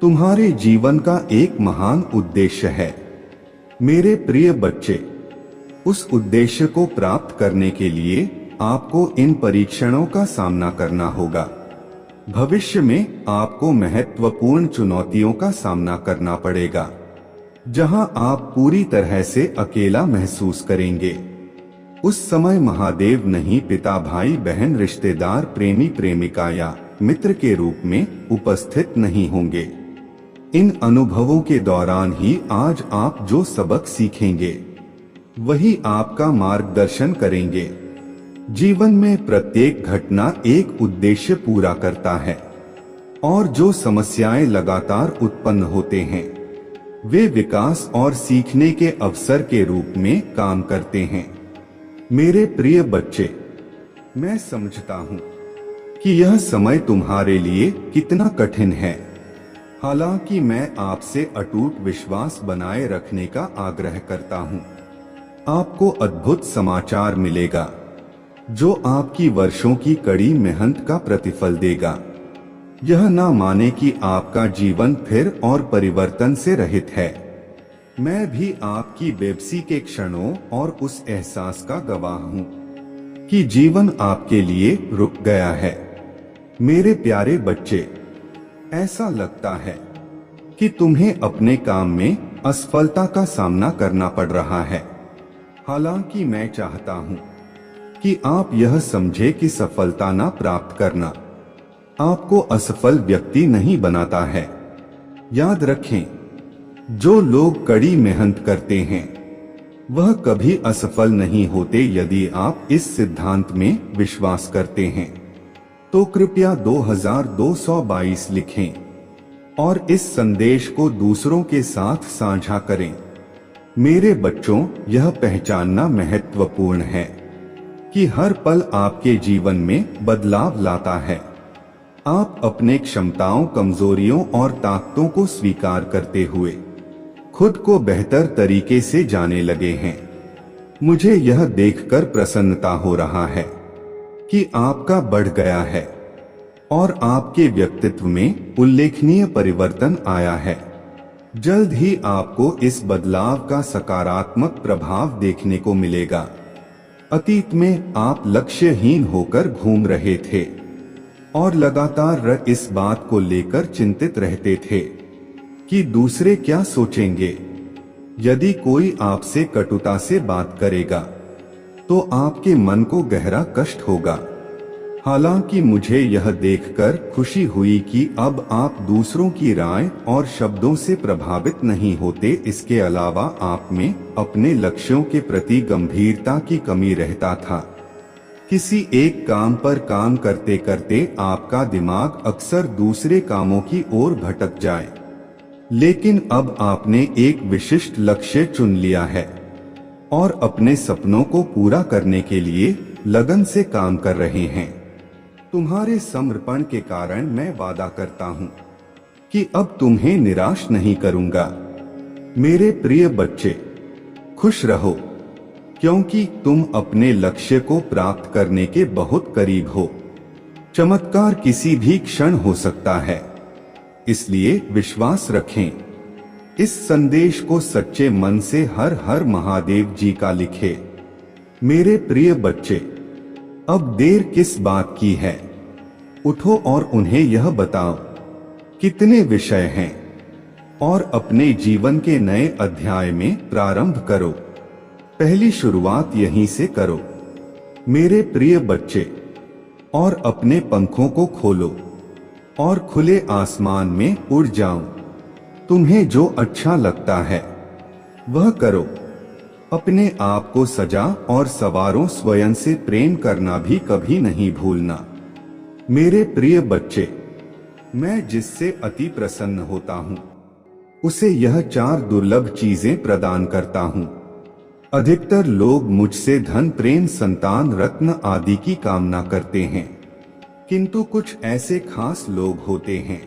तुम्हारे जीवन का एक महान उद्देश्य है। मेरे प्रिय बच्चे, उस उद्देश्य को प्राप्त करने के लिए आपको इन परीक्षणों का सामना करना होगा। भविष्य में आपको महत्वपूर्ण चुनौतियों का सामना करना पड़ेगा, जहां आप पूरी तरह से अकेला महसूस करेंगे। उस समय महादेव नहीं, पिता, भाई, बहन, रिश्तेदार, प्रेमी, प्रेमिका या मित्र के रूप में उपस्थित नहीं होंगे। इन अनुभवों के दौरान ही आज आप जो सबक सीखेंगे वही आपका मार्गदर्शन करेंगे। जीवन में प्रत्येक घटना एक उद्देश्य पूरा करता है, और जो समस्याएं लगातार उत्पन्न होते हैं वे विकास और सीखने के अवसर के रूप में काम करते हैं। मेरे प्रिय बच्चे, मैं समझता हूँ कि यह समय तुम्हारे लिए कितना कठिन है। हालांकि मैं आपसे अटूट विश्वास बनाए रखने का आग्रह करता हूँ। आपको अद्भुत समाचार मिलेगा जो आपकी वर्षों की कड़ी मेहनत का प्रतिफल देगा। यह ना माने कि आपका जीवन फिर और परिवर्तन से रहित है। मैं भी आपकी बेबसी के क्षणों और उस एहसास का गवाह हूँ कि जीवन आपके लिए रुक गया है। मेरे प्यारे बच्चे, ऐसा लगता है कि तुम्हें अपने काम में असफलता का सामना करना पड़ रहा है। हालांकि मैं चाहता हूं कि आप यह समझे कि सफलता ना प्राप्त करना आपको असफल व्यक्ति नहीं बनाता है। याद रखें, जो लोग कड़ी मेहनत करते हैं वह कभी असफल नहीं होते। यदि आप इस सिद्धांत में विश्वास करते हैं तो कृपया 2222 लिखें और इस संदेश को दूसरों के साथ साझा करें। मेरे बच्चों, यह पहचानना महत्वपूर्ण है कि हर पल आपके जीवन में बदलाव लाता है। आप अपने क्षमताओं, कमजोरियों और ताकतों को स्वीकार करते हुए खुद को बेहतर तरीके से जाने लगे हैं। मुझे यह देखकर प्रसन्नता हो रहा है कि आपका बढ़ गया है और आपके व्यक्तित्व में उल्लेखनीय परिवर्तन आया है। जल्द ही आपको इस बदलाव का सकारात्मक प्रभाव देखने को मिलेगा। अतीत में आप लक्ष्यहीन होकर घूम रहे थे और लगातार इस बात को लेकर चिंतित रहते थे कि दूसरे क्या सोचेंगे। यदि कोई आपसे कटुता से बात करेगा तो आपके मन को गहरा कष्ट होगा। हालांकि मुझे यह देखकर खुशी हुई कि अब आप दूसरों की राय और शब्दों से प्रभावित नहीं होते। इसके अलावा आप में अपने लक्ष्यों के प्रति गंभीरता की कमी रहता था। किसी एक काम पर काम करते करते आपका दिमाग अक्सर दूसरे कामों की ओर भटक जाए, लेकिन अब आपने एक विशिष्ट लक्ष्य चुन लिया है और अपने सपनों को पूरा करने के लिए लगन से काम कर रहे हैं। तुम्हारे समर्पण के कारण मैं वादा करता हूं कि अब तुम्हें निराश नहीं करूंगा। मेरे प्रिय बच्चे, खुश रहो, क्योंकि तुम अपने लक्ष्य को प्राप्त करने के बहुत करीब हो। चमत्कार किसी भी क्षण हो सकता है, इसलिए विश्वास रखें। इस संदेश को सच्चे मन से हर हर महादेव जी का लिखे। मेरे प्रिय बच्चे, अब देर किस बात की है? उठो और उन्हें यह बताओ कितने विषय हैं, और अपने जीवन के नए अध्याय में प्रारंभ करो। पहली शुरुआत यहीं से करो मेरे प्रिय बच्चे, और अपने पंखों को खोलो और खुले आसमान में उड़ जाओ। तुम्हें जो अच्छा लगता है वह करो। अपने आप को सजा और सवारो, स्वयं से प्रेम करना भी कभी नहीं भूलना। मेरे प्रिय बच्चे, मैं जिससे अति प्रसन्न होता हूँ उसे यह 4 दुर्लभ चीजें प्रदान करता हूँ। अधिकतर लोग मुझसे धन, प्रेम, संतान, रत्न आदि की कामना करते हैं, किंतु कुछ ऐसे खास लोग होते हैं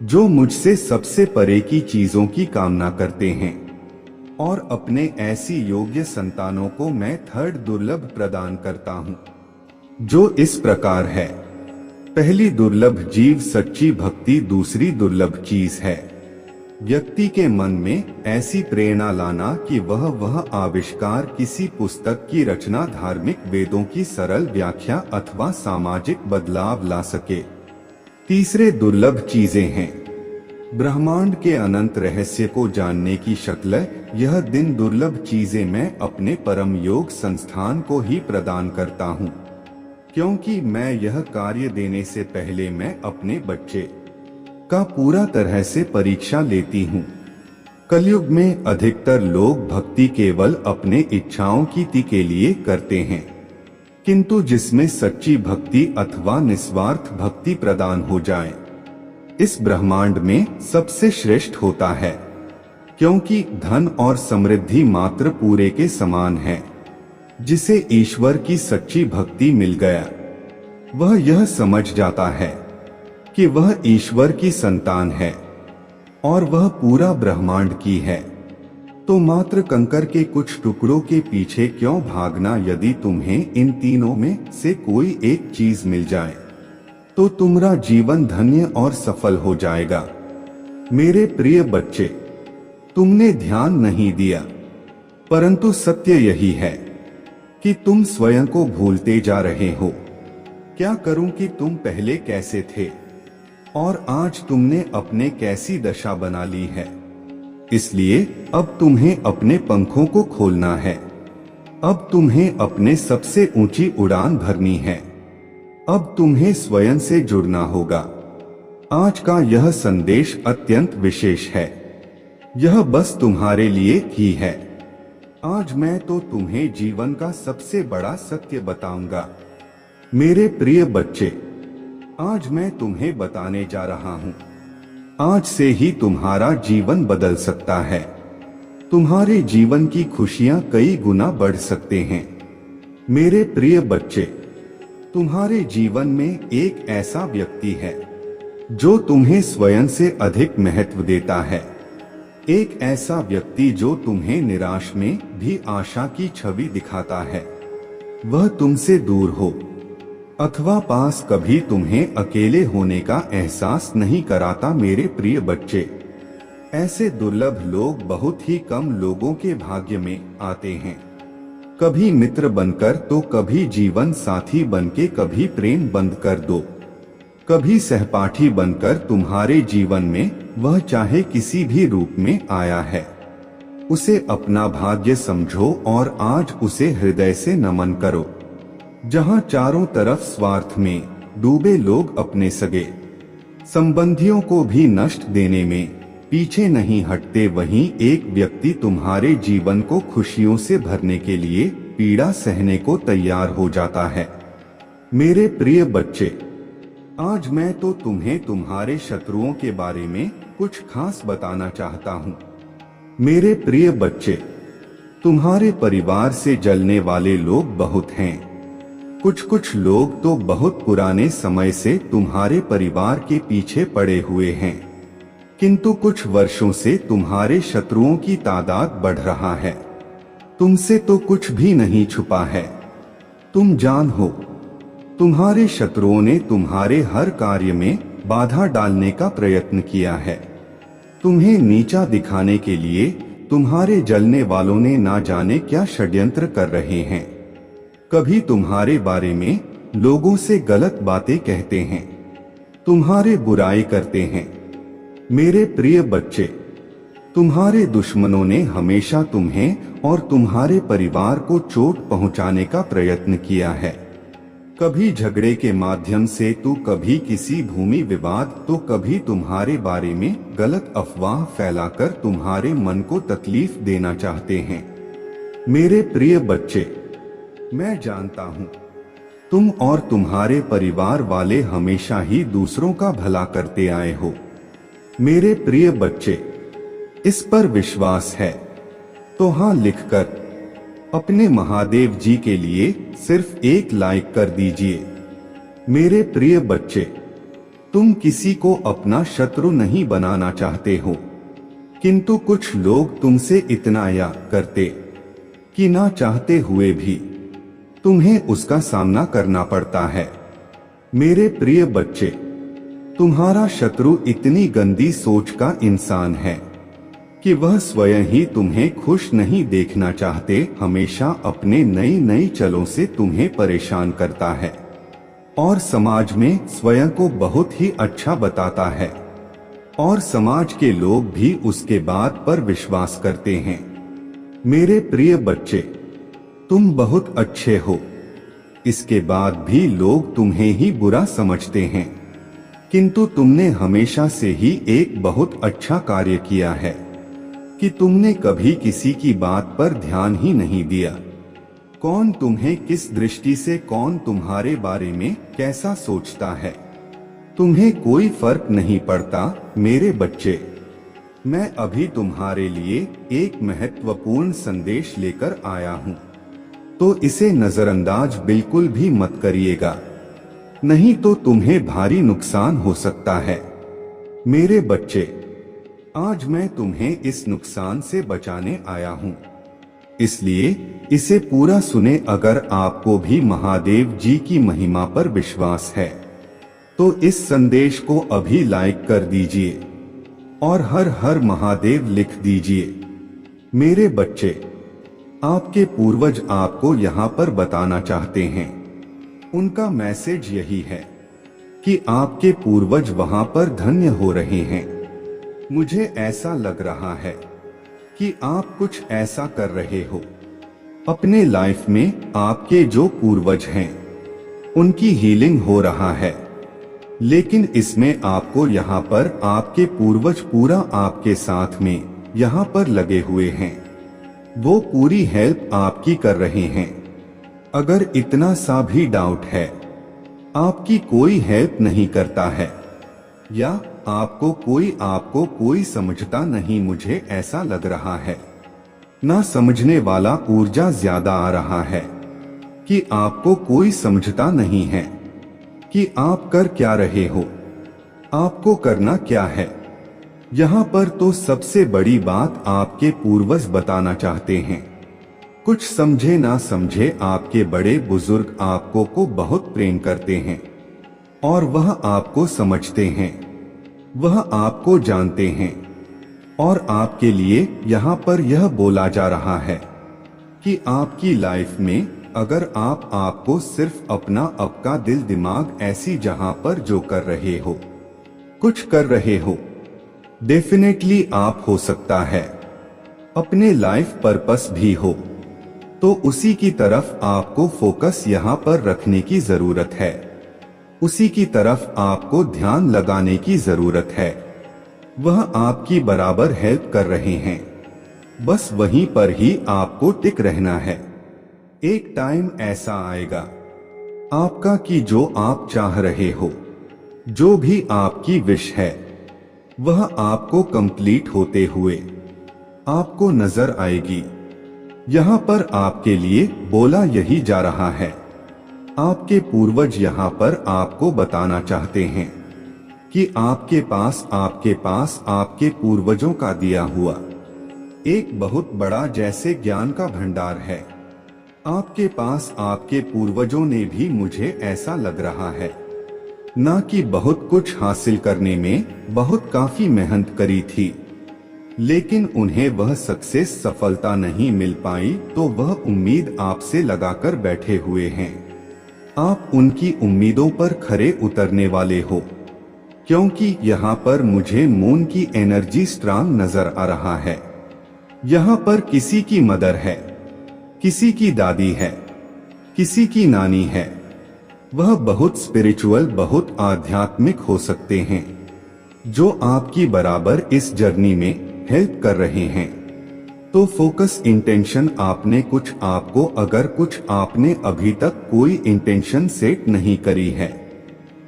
जो मुझसे सबसे परे की चीजों की कामना करते हैं, और अपने ऐसी योग्य संतानों को मैं 3rd दुर्लभ प्रदान करता हूँ, जो इस प्रकार है। पहली दुर्लभ जीव सच्ची भक्ति। दूसरी दुर्लभ चीज है व्यक्ति के मन में ऐसी प्रेरणा लाना कि वह आविष्कार, किसी पुस्तक की रचना, धार्मिक वेदों की सरल व्याख्या अथवा सामाजिक बदलाव ला सके। तीसरे दुर्लभ चीजें हैं ब्रह्मांड के अनंत रहस्य को जानने की शक्ल। यह दिन दुर्लभ चीजें मैं अपने परम योग संस्थान को ही प्रदान करता हूँ, क्योंकि मैं यह कार्य देने से पहले मैं अपने बच्चे का पूरा तरह से परीक्षा लेती हूँ। कलयुग में अधिकतर लोग भक्ति केवल अपने इच्छाओं की ती के लिए करते हैं, किंतु जिसमें सच्ची भक्ति अथवा निस्वार्थ भक्ति प्रदान हो जाए, इस ब्रह्मांड में सबसे श्रेष्ठ होता है, क्योंकि धन और समृद्धि मात्र पूरे के समान है। जिसे ईश्वर की सच्ची भक्ति मिल गया, वह यह समझ जाता है कि वह ईश्वर की संतान है और वह पूरा ब्रह्मांड की है। तो मात्र कंकर के कुछ टुकड़ों के पीछे क्यों भागना? यदि तुम्हें इन तीनों में से कोई एक चीज मिल जाए तो तुम्हारा जीवन धन्य और सफल हो जाएगा। मेरे प्रिय बच्चे, तुमने ध्यान नहीं दिया, परंतु सत्य यही है कि तुम स्वयं को भूलते जा रहे हो। क्या करूं कि तुम पहले कैसे थे और आज तुमने अपने कैसी दशा बना ली है। इसलिए अब तुम्हें अपने पंखों को खोलना है। अब तुम्हें अपने सबसे ऊंची उड़ान भरनी है। अब तुम्हें स्वयं से जुड़ना होगा। आज का यह संदेश अत्यंत विशेष है। यह बस तुम्हारे लिए ही है। आज मैं तो तुम्हें जीवन का सबसे बड़ा सत्य बताऊंगा। मेरे प्रिय बच्चे, आज मैं तुम्हें बताने जा रहा हूं। आज से ही तुम्हारा जीवन बदल सकता है। तुम्हारे जीवन की खुशियां कई गुना बढ़ सकते हैं। मेरे प्रिय बच्चे, तुम्हारे जीवन में एक ऐसा व्यक्ति है जो तुम्हें स्वयं से अधिक महत्व देता है। एक ऐसा व्यक्ति जो तुम्हें निराश में भी आशा की छवि दिखाता है। वह तुमसे दूर हो अथवा पास, कभी तुम्हें अकेले होने का एहसास नहीं कराता। मेरे प्रिय बच्चे, ऐसे दुर्लभ लोग बहुत ही कम लोगों के भाग्य में आते हैं। कभी मित्र बनकर तो कभी जीवन साथी बनके, कभी प्रेम बंद कर दो, कभी सहपाठी बनकर तुम्हारे जीवन में वह चाहे किसी भी रूप में आया है। उसे अपना भाग्य समझो और आज उसे हृदय से नमन करो। जहां चारों तरफ स्वार्थ में डूबे लोग अपने सगे संबंधियों को भी नष्ट देने में पीछे नहीं हटते, वहीं एक व्यक्ति तुम्हारे जीवन को खुशियों से भरने के लिए पीड़ा सहने को तैयार हो जाता है। मेरे प्रिय बच्चे, आज मैं तो तुम्हें तुम्हारे शत्रुओं के बारे में कुछ खास बताना चाहता हूँ। मेरे प्रिय बच्चे, तुम्हारे परिवार से जलने वाले लोग बहुत हैं। कुछ लोग तो बहुत पुराने समय से तुम्हारे परिवार के पीछे पड़े हुए हैं, किंतु कुछ वर्षों से तुम्हारे शत्रुओं की तादाद बढ़ रहा है। तुमसे तो कुछ भी नहीं छुपा है। तुम जान हो, तुम्हारे शत्रुओं ने तुम्हारे हर कार्य में बाधा डालने का प्रयत्न किया है। तुम्हें नीचा दिखाने के लिए तुम्हारे जलने वालों ने ना जाने क्या षड्यंत्र कर रहे हैं। कभी तुम्हारे बारे में लोगों से गलत बातें कहते हैं, तुम्हारे बुराई करते हैं। मेरे प्रिय बच्चे, तुम्हारे दुश्मनों ने हमेशा तुम्हें और तुम्हारे परिवार को चोट पहुंचाने का प्रयत्न किया है। कभी झगड़े के माध्यम से तो कभी किसी भूमि विवाद, तो कभी तुम्हारे बारे में गलत अफवाह फैलाकर तुम्हारे मन को तकलीफ देना चाहते हैं। मेरे प्रिय बच्चे, मैं जानता हूँ तुम और तुम्हारे परिवार वाले हमेशा ही दूसरों का भला करते आए हो। मेरे प्रिय बच्चे, इस पर विश्वास है तो हाँ लिखकर अपने महादेव जी के लिए सिर्फ एक लाइक कर दीजिए। मेरे प्रिय बच्चे, तुम किसी को अपना शत्रु नहीं बनाना चाहते हो, किंतु कुछ लोग तुमसे इतना या करते कि ना चाहते हुए भी तुम्हें उसका सामना करना पड़ता है। मेरे प्रिय बच्चे, तुम्हारा शत्रु इतनी गंदी सोच का इंसान है कि वह स्वयं ही तुम्हें खुश नहीं देखना चाहते, हमेशा अपने नई नई चलों से तुम्हें परेशान करता है और समाज में स्वयं को बहुत ही अच्छा बताता है और समाज के लोग भी उसके बात पर विश्वास करते हैं। मेरे प्रिय बच्चे, तुम बहुत अच्छे हो, इसके बाद भी लोग तुम्हें ही बुरा समझते हैं, किंतु तुमने हमेशा से ही एक बहुत अच्छा कार्य किया है कि तुमने कभी किसी की बात पर ध्यान ही नहीं दिया। कौन तुम्हें किस दृष्टि से, कौन तुम्हारे बारे में कैसा सोचता है, तुम्हें कोई फर्क नहीं पड़ता। मेरे बच्चे, मैं अभी तुम्हारे लिए एक महत्वपूर्ण संदेश लेकर आया हूँ, तो इसे नजरअंदाज बिल्कुल भी मत करिएगा, नहीं तो तुम्हें भारी नुकसान हो सकता है। मेरे बच्चे, आज मैं तुम्हें इस नुकसान से बचाने आया हूँ, इसलिए इसे पूरा सुने। अगर आपको भी महादेव जी की महिमा पर विश्वास है तो इस संदेश को अभी लाइक कर दीजिए और हर हर महादेव लिख दीजिए। मेरे बच्चे, आपके पूर्वज आपको यहाँ पर बताना चाहते हैं, उनका मैसेज यही है कि आपके पूर्वज वहाँ पर धन्य हो रहे हैं। मुझे ऐसा लग रहा है कि आप कुछ ऐसा कर रहे हो अपने लाइफ में, आपके जो पूर्वज हैं उनकी हीलिंग हो रहा है, लेकिन इसमें आपको यहाँ पर आपके पूर्वज पूरा आपके साथ में यहाँ पर लगे हुए हैं, वो पूरी हेल्प आपकी कर रहे हैं। अगर इतना सा भी डाउट है, आपकी कोई हेल्प नहीं करता है या आपको कोई समझता नहीं, मुझे ऐसा लग रहा है ना समझने वाला ऊर्जा ज्यादा आ रहा है कि आपको कोई समझता नहीं है कि आप कर क्या रहे हो, आपको करना क्या है। यहाँ पर तो सबसे बड़ी बात आपके पूर्वज बताना चाहते हैं। कुछ समझे ना समझे, आपके बड़े बुजुर्ग आपको को बहुत प्रेम करते हैं और वह आपको समझते हैं, वह आपको जानते हैं और आपके लिए यहाँ पर यह बोला जा रहा है कि आपकी लाइफ में अगर आपको सिर्फ आपका दिल दिमाग ऐसी जहाँ पर जो कर रहे हो, कुछ कर रहे हो, डेफिनेटली आप हो सकता है अपने लाइफ पर्पस भी हो, तो उसी की तरफ आपको फोकस यहाँ पर रखने की जरूरत है, उसी की तरफ आपको ध्यान लगाने की जरूरत है। वह आपकी बराबर हेल्प कर रहे हैं, बस वहीं पर ही आपको टिक रहना है। एक टाइम ऐसा आएगा आपका कि जो आप चाह रहे हो, जो भी आपकी विश है, वह आपको कंप्लीट होते हुए आपको नजर आएगी। यहाँ पर आपके लिए बोला यही जा रहा है, आपके पूर्वज यहाँ पर आपको बताना चाहते हैं कि आपके पास आपके पूर्वजों का दिया हुआ एक बहुत बड़ा जैसे ज्ञान का भंडार है आपके पास। आपके पूर्वजों ने भी मुझे ऐसा लग रहा है ना कि बहुत कुछ हासिल करने में बहुत काफी मेहनत करी थी, लेकिन उन्हें वह सक्सेस सफलता नहीं मिल पाई, तो वह उम्मीद आपसे लगाकर बैठे हुए हैं। आप उनकी उम्मीदों पर खरे उतरने वाले हो, क्योंकि यहाँ पर मुझे मून की एनर्जी स्ट्रांग नजर आ रहा है। यहाँ पर किसी की मदर है, किसी की दादी है, किसी की नानी है। वह बहुत स्पिरिचुअल, बहुत आध्यात्मिक हो सकते हैं, जो आपकी बराबर इस जर्नी में हेल्प कर रहे हैं। तो फोकस इंटेंशन आपने कुछ आपको अगर कुछ आपने अभी तक कोई इंटेंशन सेट नहीं करी है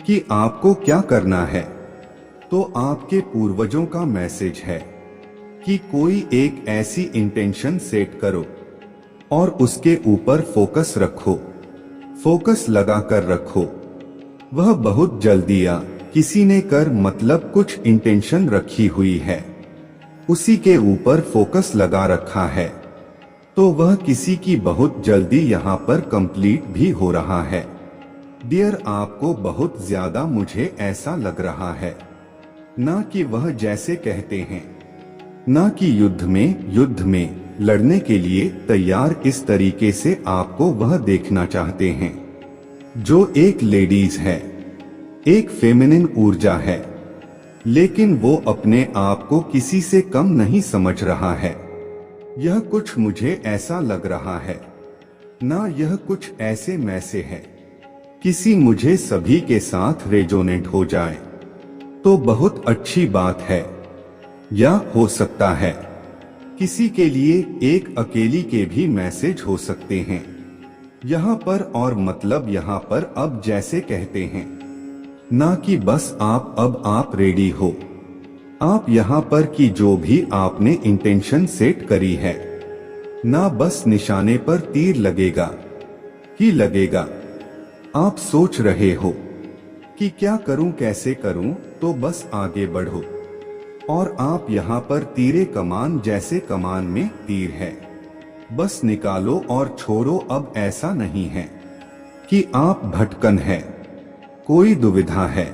कि आपको क्या करना है, तो आपके पूर्वजों का मैसेज है कि कोई एक ऐसी इंटेंशन सेट करो और उसके ऊपर फोकस रखो, फोकस लगा कर रखो। वह बहुत जल्दी या किसी ने कर मतलब कुछ इंटेंशन रखी हुई है, उसी के ऊपर फोकस लगा रखा है, तो वह किसी की बहुत जल्दी यहाँ पर कंप्लीट भी हो रहा है। डियर, आपको बहुत ज्यादा मुझे ऐसा लग रहा है ना कि वह जैसे कहते हैं ना कि युद्ध में लड़ने के लिए तैयार, इस तरीके से आपको वह देखना चाहते हैं जो एक लेडीज है, एक फेमिनिन ऊर्जा है, लेकिन वो अपने आप को किसी से कम नहीं समझ रहा है। यह कुछ मुझे ऐसा लग रहा है ना, यह कुछ ऐसे में से है किसी मुझे सभी के साथ रेजोनेट हो जाए तो बहुत अच्छी बात है, या हो सकता है किसी के लिए एक अकेली के भी मैसेज हो सकते हैं यहाँ पर। और मतलब यहाँ पर अब जैसे कहते हैं ना कि बस अब आप रेडी हो, आप यहाँ पर कि जो भी आपने इंटेंशन सेट करी है ना, बस निशाने पर तीर लगेगा ही लगेगा। आप सोच रहे हो कि क्या करूं, कैसे करूं, तो बस आगे बढ़ो। और आप यहाँ पर तीरे कमान जैसे, कमान में तीर है, बस निकालो और छोड़ो। अब ऐसा नहीं है कि आप भटकन है, कोई दुविधा है,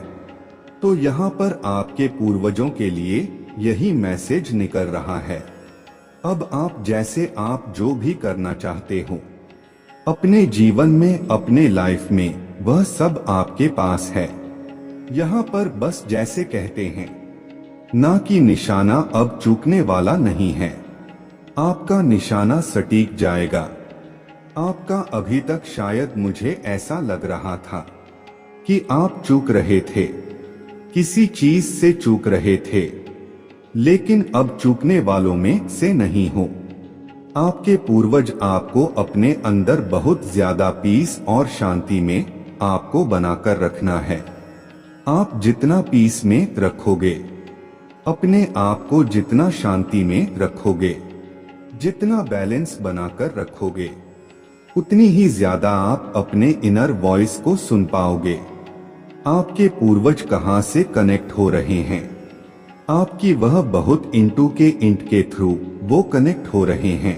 तो यहाँ पर आपके पूर्वजों के लिए यही मैसेज निकल रहा है। अब आप जैसे आप जो भी करना चाहते हो अपने जीवन में, अपने लाइफ में, वह सब आपके पास है। यहाँ पर बस जैसे कहते हैं ना कि निशाना अब चूकने वाला नहीं है, आपका निशाना सटीक जाएगा। आपका अभी तक शायद मुझे ऐसा लग रहा था कि आप चूक रहे थे, किसी चीज से चूक रहे थे, लेकिन अब चूकने वालों में से नहीं हो। आपके पूर्वज आपको अपने अंदर बहुत ज्यादा पीस और शांति में आपको बनाकर रखना है। आप जितना पीस में रखोगे, अपने आप को जितना शांति में रखोगे, जितना बैलेंस बनाकर रखोगे, उतनी ही ज्यादा आप अपने इनर वॉइस को सुन पाओगे। आपके पूर्वज कहाँ से कनेक्ट हो रहे हैं, आपकी वह बहुत इंटू के थ्रू वो कनेक्ट हो रहे हैं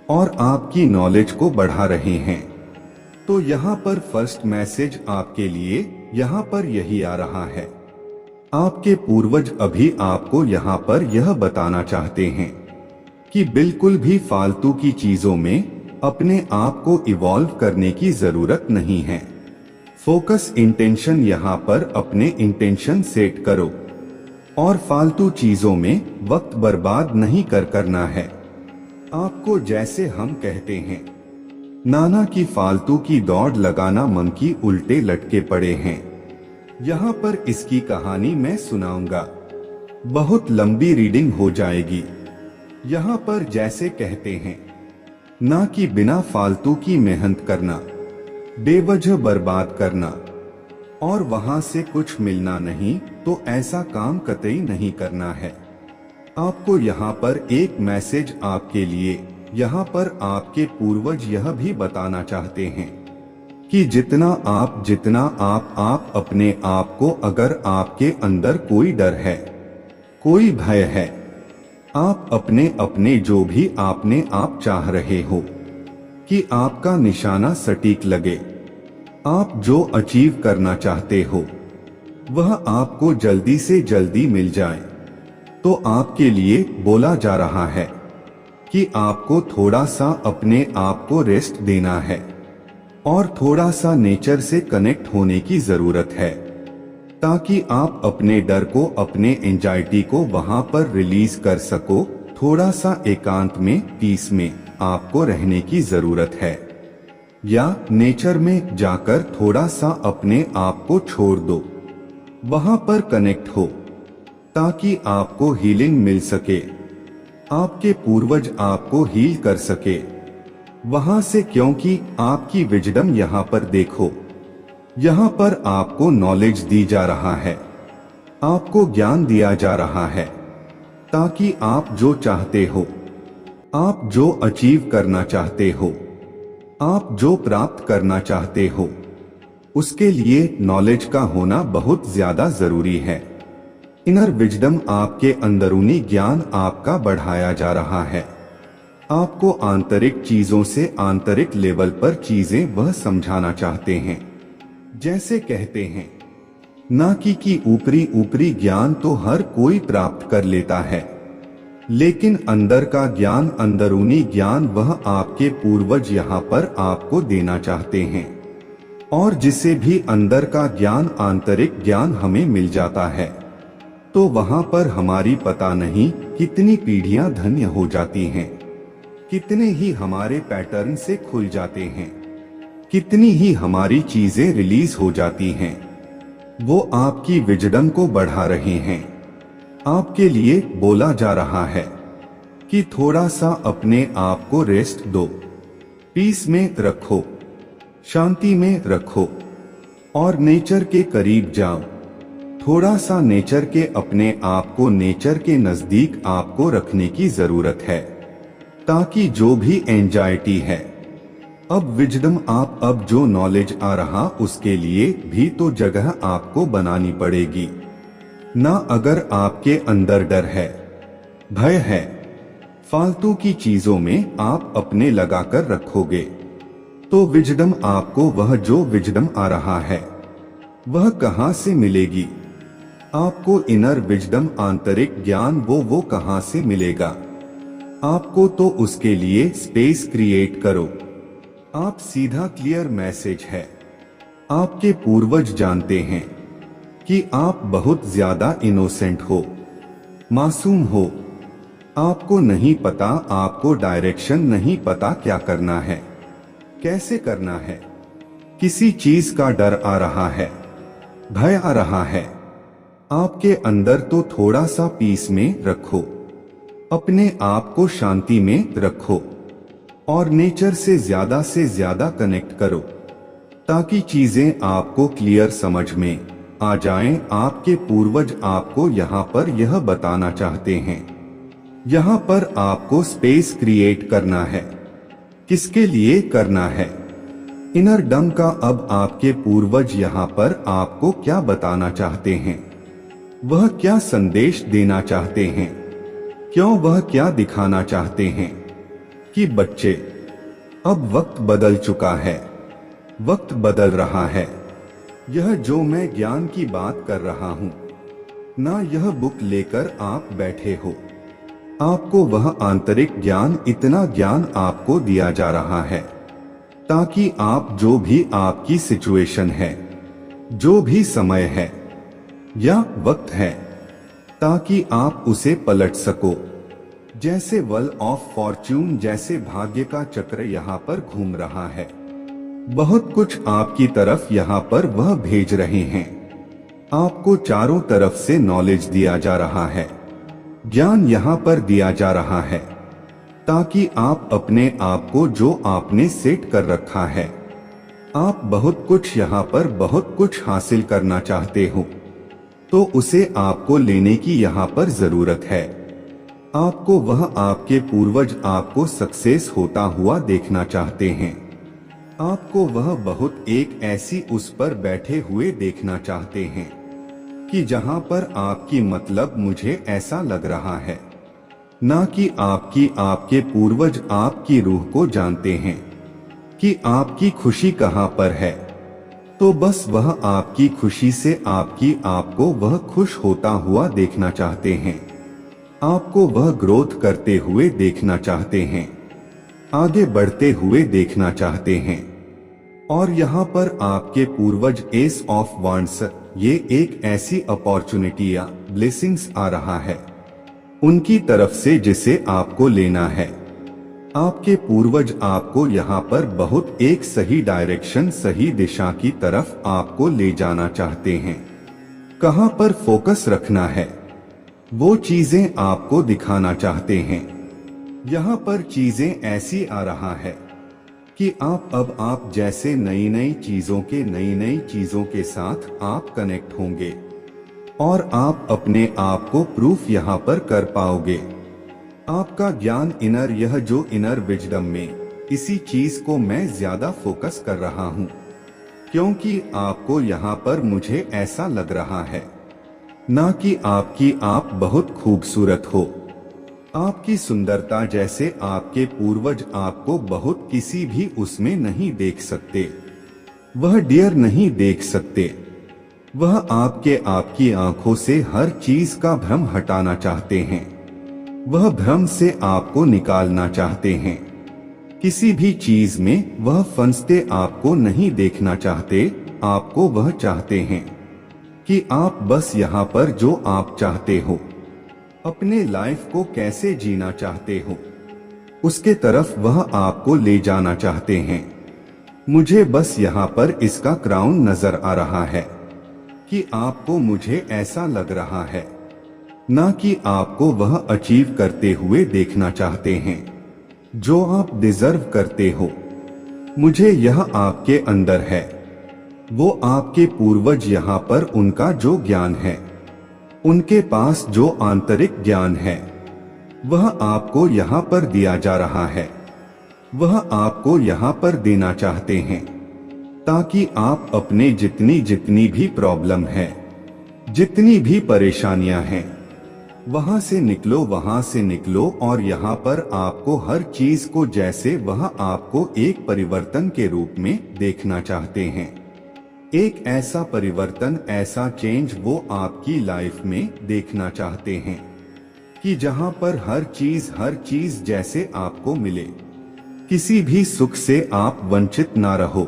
और आपकी नॉलेज को बढ़ा रहे हैं। तो यहाँ पर फर्स्ट मैसेज आपके लिए यहाँ पर यही आ रहा है। आपके पूर्वज अभी आपको यहाँ पर यह बताना चाहते हैं कि बिल्कुल भी फालतू की चीजों में अपने आप को इवॉल्व करने की जरूरत नहीं है। फोकस इंटेंशन, यहाँ पर अपने इंटेंशन सेट करो और फालतू चीजों में वक्त बर्बाद नहीं करना है। आपको जैसे हम कहते हैं नाना की फालतू की दौड़ लगाना मंकी उल्टे लटके पड़े हैं। यहाँ पर इसकी कहानी मैं सुनाऊंगा, बहुत लंबी रीडिंग हो जाएगी। यहाँ पर जैसे कहते हैं ना कि बिना फालतू की मेहनत करना, बेवजह बर्बाद करना और वहां से कुछ मिलना नहीं, तो ऐसा काम कतई नहीं करना है। आपको यहाँ पर एक मैसेज आपके लिए, यहाँ पर आपके पूर्वज यह भी बताना चाहते हैं कि जितना आप अपने आप को, अगर आपके अंदर कोई डर है, कोई भय है, आप अपने अपने जो भी आपने आप चाह रहे हो कि आपका निशाना सटीक लगे, आप जो अचीव करना चाहते हो वह आपको जल्दी से जल्दी मिल जाए, तो आपके लिए बोला जा रहा है कि आपको थोड़ा सा अपने आप को रेस्ट देना है और थोड़ा सा नेचर से कनेक्ट होने की जरूरत है, ताकि आप अपने डर को, अपने एंजाइटी को वहां पर रिलीज कर सको। थोड़ा सा एकांत में, पीस में आपको रहने की जरूरत है, या नेचर में जाकर थोड़ा सा अपने आप को छोड़ दो, वहां पर कनेक्ट हो, ताकि आपको हीलिंग मिल सके, आपके पूर्वज आपको हील कर सके वहां से, क्योंकि आपकी विजडम यहाँ पर देखो, यहाँ पर आपको नॉलेज दी जा रहा है, आपको ज्ञान दिया जा रहा है, ताकि आप जो चाहते हो, आप जो अचीव करना चाहते हो, आप जो प्राप्त करना चाहते हो, उसके लिए नॉलेज का होना बहुत ज्यादा जरूरी है। इनर विजडम, आपके अंदरूनी ज्ञान आपका बढ़ाया जा रहा है, आपको आंतरिक चीजों से आंतरिक लेवल पर चीजें वह समझाना चाहते हैं। जैसे कहते हैं ना कि ऊपरी ऊपरी ज्ञान तो हर कोई प्राप्त कर लेता है, लेकिन अंदर का ज्ञान, अंदरूनी ज्ञान वह आपके पूर्वज यहाँ पर आपको देना चाहते हैं। और जिसे भी अंदर का ज्ञान, आंतरिक ज्ञान हमें मिल जाता है, तो वहां पर हमारी पता नहीं कितनी पीढ़ियां धन्य हो जाती हैं, कितने ही हमारे पैटर्न से खुल जाते हैं, कितनी ही हमारी चीजें रिलीज हो जाती हैं। वो आपकी विजडम को बढ़ा रहे हैं। आपके लिए बोला जा रहा है कि थोड़ा सा अपने आप को रेस्ट दो, पीस में रखो, शांति में रखो और नेचर के करीब जाओ। थोड़ा सा नेचर के, अपने आप को नेचर के नजदीक आपको रखने की जरूरत है, ताकि जो भी एंजाइटी है, अब विजडम, आप अब जो नॉलेज आ रहा, उसके लिए भी तो जगह आपको बनानी पड़ेगी ना। अगर आपके अंदर डर है, भय है, फालतू की चीजों में आप अपने लगाकर रखोगे, तो विजडम आपको, वह जो विजडम आ रहा है वह कहां से मिलेगी? आपको इनर विजडम, आंतरिक ज्ञान वो कहां से मिलेगा? आपको तो उसके लिए स्पेस क्रिएट करो। आप सीधा, क्लियर मैसेज है। आपके पूर्वज जानते हैं कि आप बहुत ज्यादा इनोसेंट हो, मासूम हो। आपको नहीं पता, आपको डायरेक्शन नहीं पता क्या करना है, कैसे करना है। किसी चीज का डर आ रहा है, भय आ रहा है, आपके अंदर तो थोड़ा सा पीस में रखो, अपने आप को शांति में रखो और नेचर से ज्यादा कनेक्ट करो, ताकि चीजें आपको क्लियर समझ में आ जाएं। आपके पूर्वज आपको यहाँ पर यह बताना चाहते हैं, यहाँ पर आपको स्पेस क्रिएट करना है। किसके लिए करना है? इनर डम का। अब आपके पूर्वज यहाँ पर आपको क्या बताना चाहते हैं, वह क्या संदेश देना चाहते हैं, क्यों वह क्या दिखाना चाहते हैं कि बच्चे, अब वक्त बदल चुका है, वक्त बदल रहा है। यह जो मैं ज्ञान की बात कर रहा हूँ ना, यह बुक लेकर आप बैठे हो, आपको वह आंतरिक ज्ञान, इतना ज्ञान आपको दिया जा रहा है, ताकि आप जो भी आपकी सिचुएशन है, जो भी समय है या वक्त है, ताकि आप उसे पलट सको। जैसे व्हील ऑफ फॉर्च्यून, जैसे भाग्य का चक्र यहाँ पर घूम रहा है, बहुत कुछ आपकी तरफ यहाँ पर वह भेज रहे हैं। आपको चारों तरफ से नॉलेज दिया जा रहा है, ज्ञान यहाँ पर दिया जा रहा है, ताकि आप अपने आप को, जो आपने सेट कर रखा है, आप बहुत कुछ यहाँ पर बहुत कुछ हासिल करना चाहते हो, तो उसे आपको लेने की यहाँ पर जरूरत है। आपको वह, आपके पूर्वज आपको सक्सेस होता हुआ देखना चाहते हैं, आपको वह बहुत एक ऐसी उस पर बैठे हुए देखना चाहते हैं कि जहां पर आपकी, मतलब मुझे ऐसा लग रहा है ना कि आपके पूर्वज आपकी रूह को जानते हैं कि आपकी खुशी कहाँ पर है। तो बस वह आपकी खुशी से आपको वह खुश होता हुआ देखना चाहते हैं, आपको वह ग्रोथ करते हुए देखना चाहते हैं, आगे बढ़ते हुए देखना चाहते हैं। और यहाँ पर आपके पूर्वज एस ऑफ वांड्स, ये एक ऐसी अपॉर्चुनिटी या ब्लेसिंग्स आ रहा है उनकी तरफ से जिसे आपको लेना है। आपके पूर्वज आपको यहाँ पर बहुत एक सही डायरेक्शन, सही दिशा की तरफ आपको ले जाना चाहते हैं। कहाँ पर फोकस रखना है वो चीजें आपको दिखाना चाहते हैं। यहाँ पर चीजें ऐसी आ रहा है कि आप जैसे नई नई चीजों के साथ आप कनेक्ट होंगे और आप अपने आप को प्रूफ यहाँ पर कर पाओगे। आपका ज्ञान इनर, यह जो इनर विजडम में, इसी चीज को मैं ज्यादा फोकस कर रहा हूँ क्योंकि आपको यहाँ पर मुझे ऐसा लग रहा है ना कि आप बहुत खूबसूरत हो। आपकी सुंदरता जैसे आपके पूर्वज आपको बहुत किसी भी उसमें नहीं देख सकते, वह डियर नहीं देख सकते। वह आपकी आंखों से हर चीज का भ्रम हटाना चाहते हैं, वह भ्रम से आपको निकालना चाहते हैं। किसी भी चीज में वह फंसते आपको नहीं देखना चाहते, आपको वह चाहते हैं कि आप बस यहाँ पर जो आप चाहते हो, अपने लाइफ को कैसे जीना चाहते हो, उसके तरफ वह आपको ले जाना चाहते हैं। मुझे बस यहाँ पर इसका क्राउन नजर आ रहा है कि आपको मुझे ऐसा लग रहा है ना कि आपको वह अचीव करते हुए देखना चाहते हैं जो आप डिजर्व करते हो। मुझे यह आपके अंदर है, वो आपके पूर्वज यहाँ पर उनका जो ज्ञान है, उनके पास जो आंतरिक ज्ञान है, वह आपको यहाँ पर दिया जा रहा है, वह आपको यहाँ पर देना चाहते हैं ताकि आप अपने जितनी भी प्रॉब्लम है, जितनी भी परेशानियां हैं, वहां से निकलो और यहाँ पर आपको हर चीज को जैसे वह आपको एक परिवर्तन के रूप में देखना चाहते हैं। एक ऐसा परिवर्तन, ऐसा चेंज वो आपकी लाइफ में देखना चाहते हैं कि जहां पर हर चीज जैसे आपको मिले, किसी भी सुख से आप वंचित ना रहो,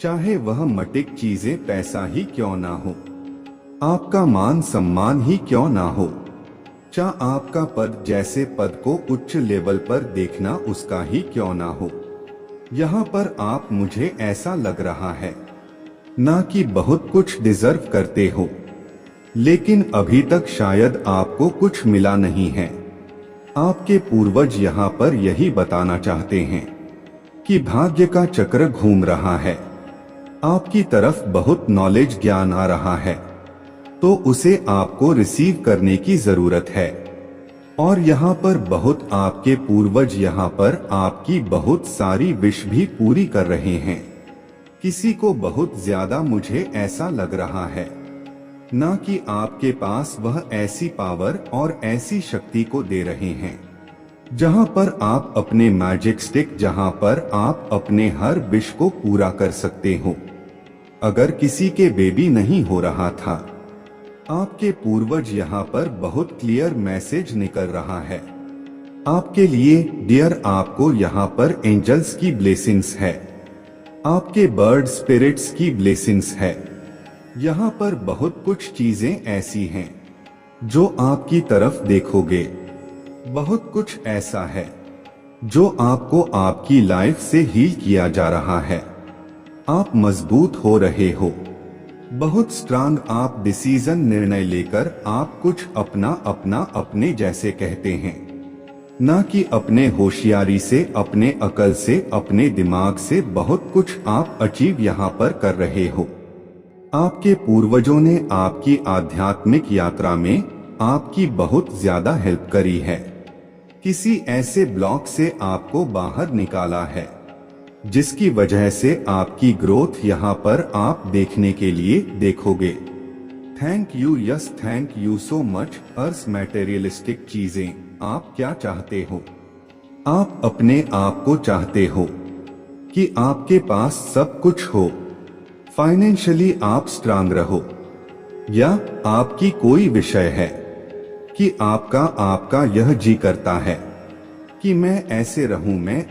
चाहे वह मटिक चीजें पैसा ही क्यों ना हो, आपका मान सम्मान ही क्यों ना हो, चाहे आपका पद, जैसे पद को उच्च लेवल पर देखना उसका ही क्यों ना हो। यहाँ पर आप, मुझे ऐसा लग रहा है ना कि बहुत कुछ डिजर्व करते हो, लेकिन अभी तक शायद आपको कुछ मिला नहीं है। आपके पूर्वज यहाँ पर यही बताना चाहते हैं कि भाग्य का चक्र घूम रहा है, आपकी तरफ बहुत नॉलेज, ज्ञान आ रहा है, तो उसे आपको रिसीव करने की जरूरत है। और यहाँ पर बहुत आपके पूर्वज यहाँ पर आपकी बहुत सारी विश भी पूरी कर रहे हैं। किसी को बहुत ज्यादा, मुझे ऐसा लग रहा है ना कि आपके पास वह ऐसी पावर और ऐसी शक्ति को दे रहे हैं जहाँ पर आप अपने मैजिक स्टिक, जहाँ पर आप अपने हर विश को पूरा कर सकते हो। अगर किसी के बेबी नहीं हो रहा था, आपके पूर्वज यहाँ पर बहुत क्लियर मैसेज निकल रहा है आपके लिए, डियर। आपको यहाँ पर एंजल्स की ब्लेसिंग्स है, आपके बर्ड स्पिरिट्स की ब्लेसिंग्स है। यहाँ पर बहुत कुछ चीजें ऐसी हैं जो आपकी तरफ देखोगे, बहुत कुछ ऐसा है जो आपको आपकी लाइफ से हील किया जा रहा है। आप मजबूत हो रहे हो, बहुत स्ट्रांग। आप डिसीजन, निर्णय लेकर आप कुछ अपने जैसे कहते हैं, ना कि अपने होशियारी से, अपने अकल से, अपने दिमाग से बहुत कुछ आप अचीव यहाँ पर कर रहे हो। आपके पूर्वजों ने आपकी आध्यात्मिक यात्रा में आपकी बहुत ज्यादा हेल्प करी है, किसी ऐसे ब्लॉक से आपको बाहर निकाला है जिसकी वजह से आपकी ग्रोथ यहाँ पर आप देखने के लिए देखोगे। Thank you, yes thank you so much. Earth materialistic चीजें आप क्या चाहते हो। आप अपने आप को चाहते हो कि आपके पास सब कुछ हो, फाइनेंशियली आप स्ट्रांग रहो, या आपकी कोई विषय है कि आपका यह जी करता है कि मैं ऐसे रहूं, मैं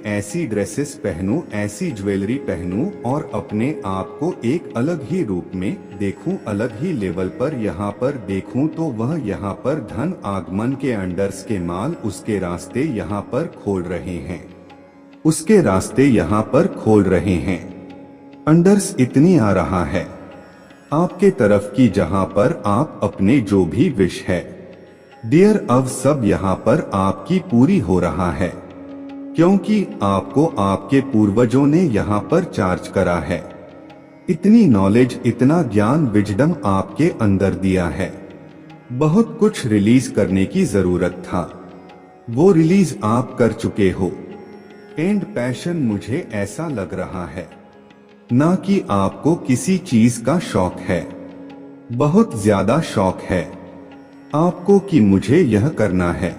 ऐसी ड्रेसेस पहनूं, ऐसी ज्वेलरी पहनूं और अपने आप को एक अलग ही रूप में देखूं, अलग ही लेवल पर यहाँ पर देखूं, तो वह यहाँ पर धन आगमन के अंडर्स के माल उसके रास्ते यहाँ पर खोल रहे हैं, उसके रास्ते यहाँ पर खोल रहे हैं। अंडर्स इतनी आ रहा है आपके तरफ की जहाँ पर आप अपने जो भी विश है डियर अब सब यहाँ पर आपकी पूरी हो रहा है, क्योंकि आपको आपके पूर्वजों ने यहाँ पर चार्ज करा है। इतनी नॉलेज, इतना ज्ञान, विजडम आपके अंदर दिया है। बहुत कुछ रिलीज करने की जरूरत था, वो रिलीज आप कर चुके हो। एंड पैशन मुझे ऐसा लग रहा है ना कि आपको किसी चीज का शौक है, बहुत ज्यादा शौक है आपको कि मुझे यह करना है,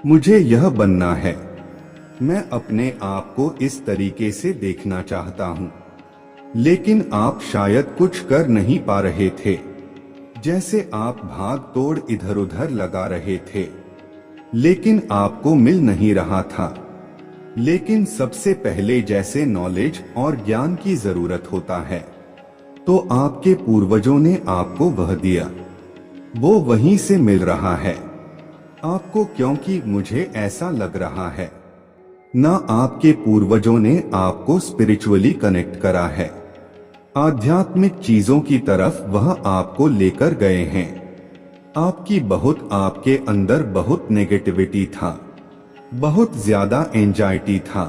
मुझे यह बनना है, मैं अपने आप को इस तरीके से देखना चाहता हूँ। लेकिन आप शायद कुछ कर नहीं पा रहे थे, जैसे आप भाग तोड़ इधर उधर लगा रहे थे, लेकिन आपको मिल नहीं रहा था। लेकिन सबसे पहले जैसे नॉलेज और ज्ञान की जरूरत होता है, तो आपके पूर्वजों ने आपको वह दिया, वो वहीं से मिल रहा है आपको, क्योंकि मुझे ऐसा लग रहा है ना आपके पूर्वजों ने आपको स्पिरिचुअली कनेक्ट करा है, आध्यात्मिक चीजों की तरफ वह आपको लेकर गए हैं। आपके अंदर बहुत नेगेटिविटी था, बहुत ज्यादा एंजाइटी था,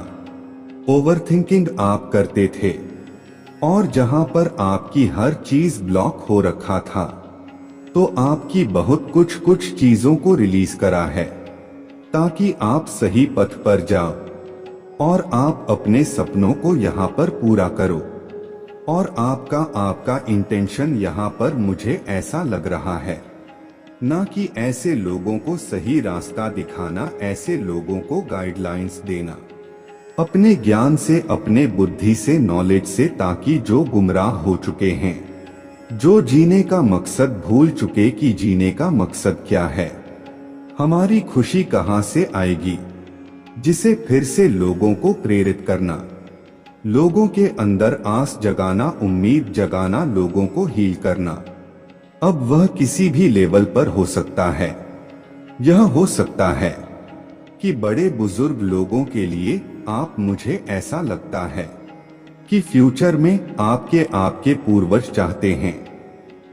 ओवरथिंकिंग आप करते थे, और जहां पर आपकी हर चीज ब्लॉक हो रखा था, तो आपकी बहुत कुछ चीजों को रिलीज करा है ताकि आप सही पथ पर जाओ और आप अपने सपनों को यहाँ पर पूरा करो। और आपका इंटेंशन यहाँ पर मुझे ऐसा लग रहा है ना कि ऐसे लोगों को सही रास्ता दिखाना, ऐसे लोगों को गाइडलाइंस देना अपने ज्ञान से, अपने बुद्धि से, नॉलेज से, ताकि जो गुमराह हो चुके हैं, जो जीने का मकसद भूल चुके कि जीने का मकसद क्या है, हमारी खुशी कहाँ से आएगी, जिसे फिर से लोगों को प्रेरित करना, लोगों के अंदर आस जगाना, उम्मीद जगाना, लोगों को हील करना। अब वह किसी भी लेवल पर हो सकता है। यह हो सकता है कि बड़े बुजुर्ग लोगों के लिए आप, मुझे ऐसा लगता है कि फ्यूचर में आपके पूर्वज चाहते हैं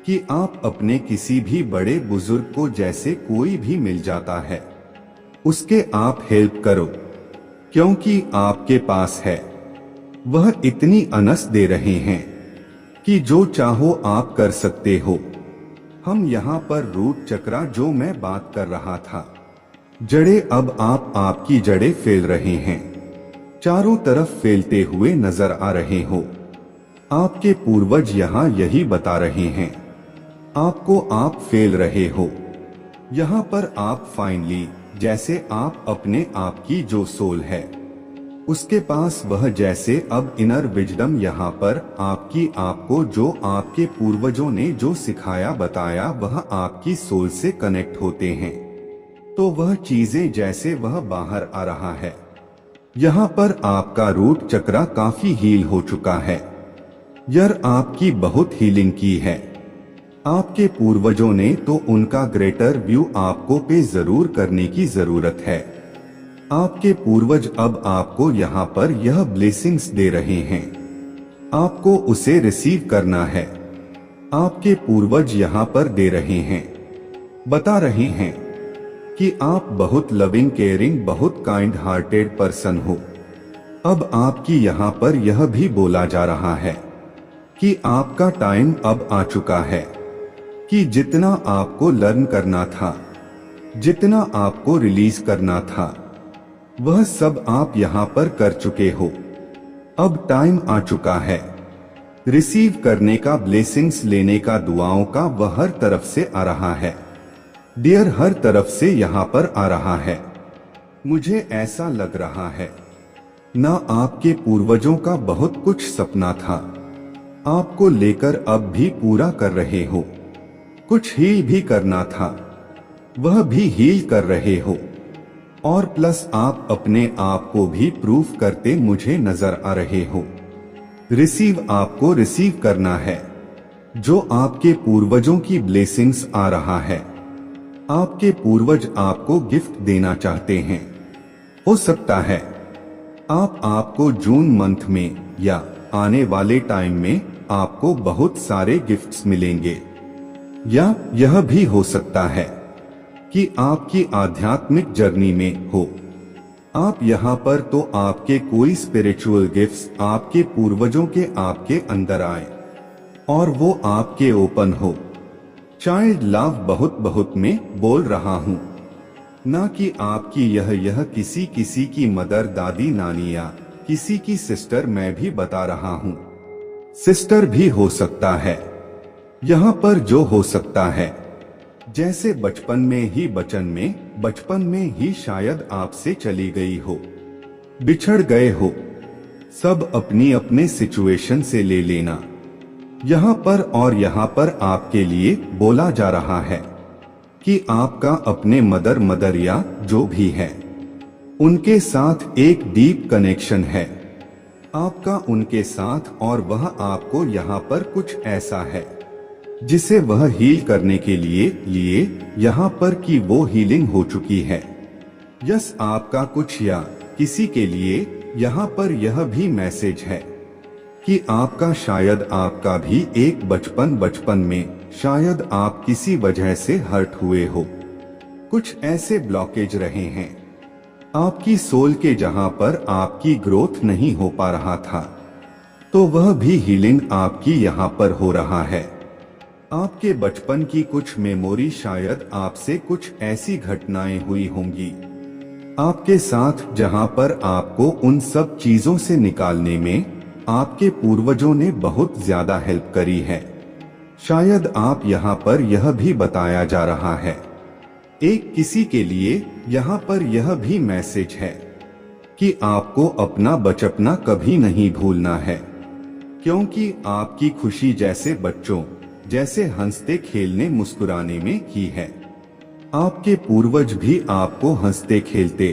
कि आप अपने किसी भी बड़े बुजुर्ग को, जैसे कोई भी मिल जाता है, उसके आप हेल्प करो, क्योंकि आपके पास है। वह इतनी अनस दे रहे हैं कि जो चाहो आप कर सकते हो। हम यहाँ पर रूट चक्रा, जो मैं बात कर रहा था, जड़े, अब आपकी जड़ें फैल रहे हैं, चारों तरफ फैलते हुए नजर आ रहे हो। आपके पूर्वज यहाँ यही बता रहे हैं आपको, आप फैल रहे हो यहाँ पर। आप फाइनली, जैसे आप अपने आप की जो सोल है उसके पास, वह जैसे अब इनर विजडम यहाँ पर आपको, जो आपके पूर्वजों ने जो सिखाया बताया, वह आपकी सोल से कनेक्ट होते हैं, तो वह चीजें जैसे वह बाहर आ रहा है। यहाँ पर आपका रूट चक्रा काफी हील हो चुका है, यार आपकी बहुत हीलिंग की है। आपके पूर्वजों ने, तो उनका ग्रेटर व्यू आपको पे जरूर करने की जरूरत है। आपके पूर्वज अब आपको यहाँ पर यह ब्लेसिंग्स दे रहे हैं, आपको उसे रिसीव करना है। आपके पूर्वज यहाँ पर दे रहे हैं, बता रहे हैं कि आप बहुत लविंग, केयरिंग, बहुत काइंड हार्टेड पर्सन हो। अब आपकी यहाँ पर यह भी बोला जा रहा है कि आपका टाइम अब आ चुका है कि जितना आपको लर्न करना था, जितना आपको रिलीज करना था, वह सब आप यहाँ पर कर चुके हो। अब टाइम आ चुका है रिसीव करने का, ब्लेसिंग्स लेने का, दुआओं का, वह हर तरफ से आ रहा है। डियर हर तरफ से यहाँ पर आ रहा है। मुझे ऐसा लग रहा है ना आपके पूर्वजों का बहुत कुछ सपना था, आपको लेकर अब भी पूरा कर रहे हो। कुछ हील भी करना था, वह भी हील कर रहे हो, और प्लस आप अपने आप को भी प्रूफ करते मुझे नजर आ रहे हो। रिसीव आपको रिसीव करना है जो आपके पूर्वजों की ब्लेसिंग्स आ रहा है। आपके पूर्वज आपको गिफ्ट देना चाहते हैं। हो सकता है आपको जून मंथ में या आने वाले टाइम में आपको बहुत सारे गिफ्ट्स मिलेंगे, या यह भी हो सकता है कि आपकी आध्यात्मिक जर्नी में हो आप यहाँ पर तो आपके कोई स्पिरिचुअल गिफ्ट्स आपके पूर्वजों के आपके अंदर आए और वो आपके ओपन हो। चाइल्ड लव बहुत बहुत में बोल रहा हूँ, ना कि आपकी यह किसी की मदर दादी नानी या किसी की सिस्टर। मैं भी बता रहा हूँ सिस्टर भी हो सकता है। यहाँ पर जो हो सकता है जैसे बचपन में ही शायद आपसे चली गई हो, बिछड़ गए हो। सब अपनी अपने सिचुएशन से ले लेना यहाँ पर, और यहाँ पर आपके लिए बोला जा रहा है कि आपका अपने मदर या जो भी है उनके साथ एक डीप कनेक्शन है आपका उनके साथ, और वह आपको यहाँ पर कुछ ऐसा है जिसे वह हील करने के लिए यहाँ पर कि वो हीलिंग हो चुकी है। यस, आपका कुछ या किसी के लिए यहाँ पर यह भी मैसेज है कि आपका शायद आपका भी एक बचपन में शायद आप किसी वजह से हर्ट हुए हो। कुछ ऐसे ब्लॉकेज रहे हैं आपकी सोल के जहां पर आपकी ग्रोथ नहीं हो पा रहा था, तो वह भी हीलिंग आपकी यहाँ पर हो रहा है। आपके बचपन की कुछ मेमोरी, शायद आपसे कुछ ऐसी घटनाएं हुई होंगी आपके साथ जहां पर आपको उन सब चीजों से निकालने में आपके पूर्वजों ने बहुत ज्यादा हेल्प करी है। शायद आप यहाँ पर यह भी बताया जा रहा है एक किसी के लिए यहाँ पर यह भी मैसेज है कि आपको अपना बचपना कभी नहीं भूलना है, क्योंकि आपकी खुशी जैसे बच्चों जैसे हंसते खेलने मुस्कुराने में ही है। आपके पूर्वज भी आपको हंसते खेलते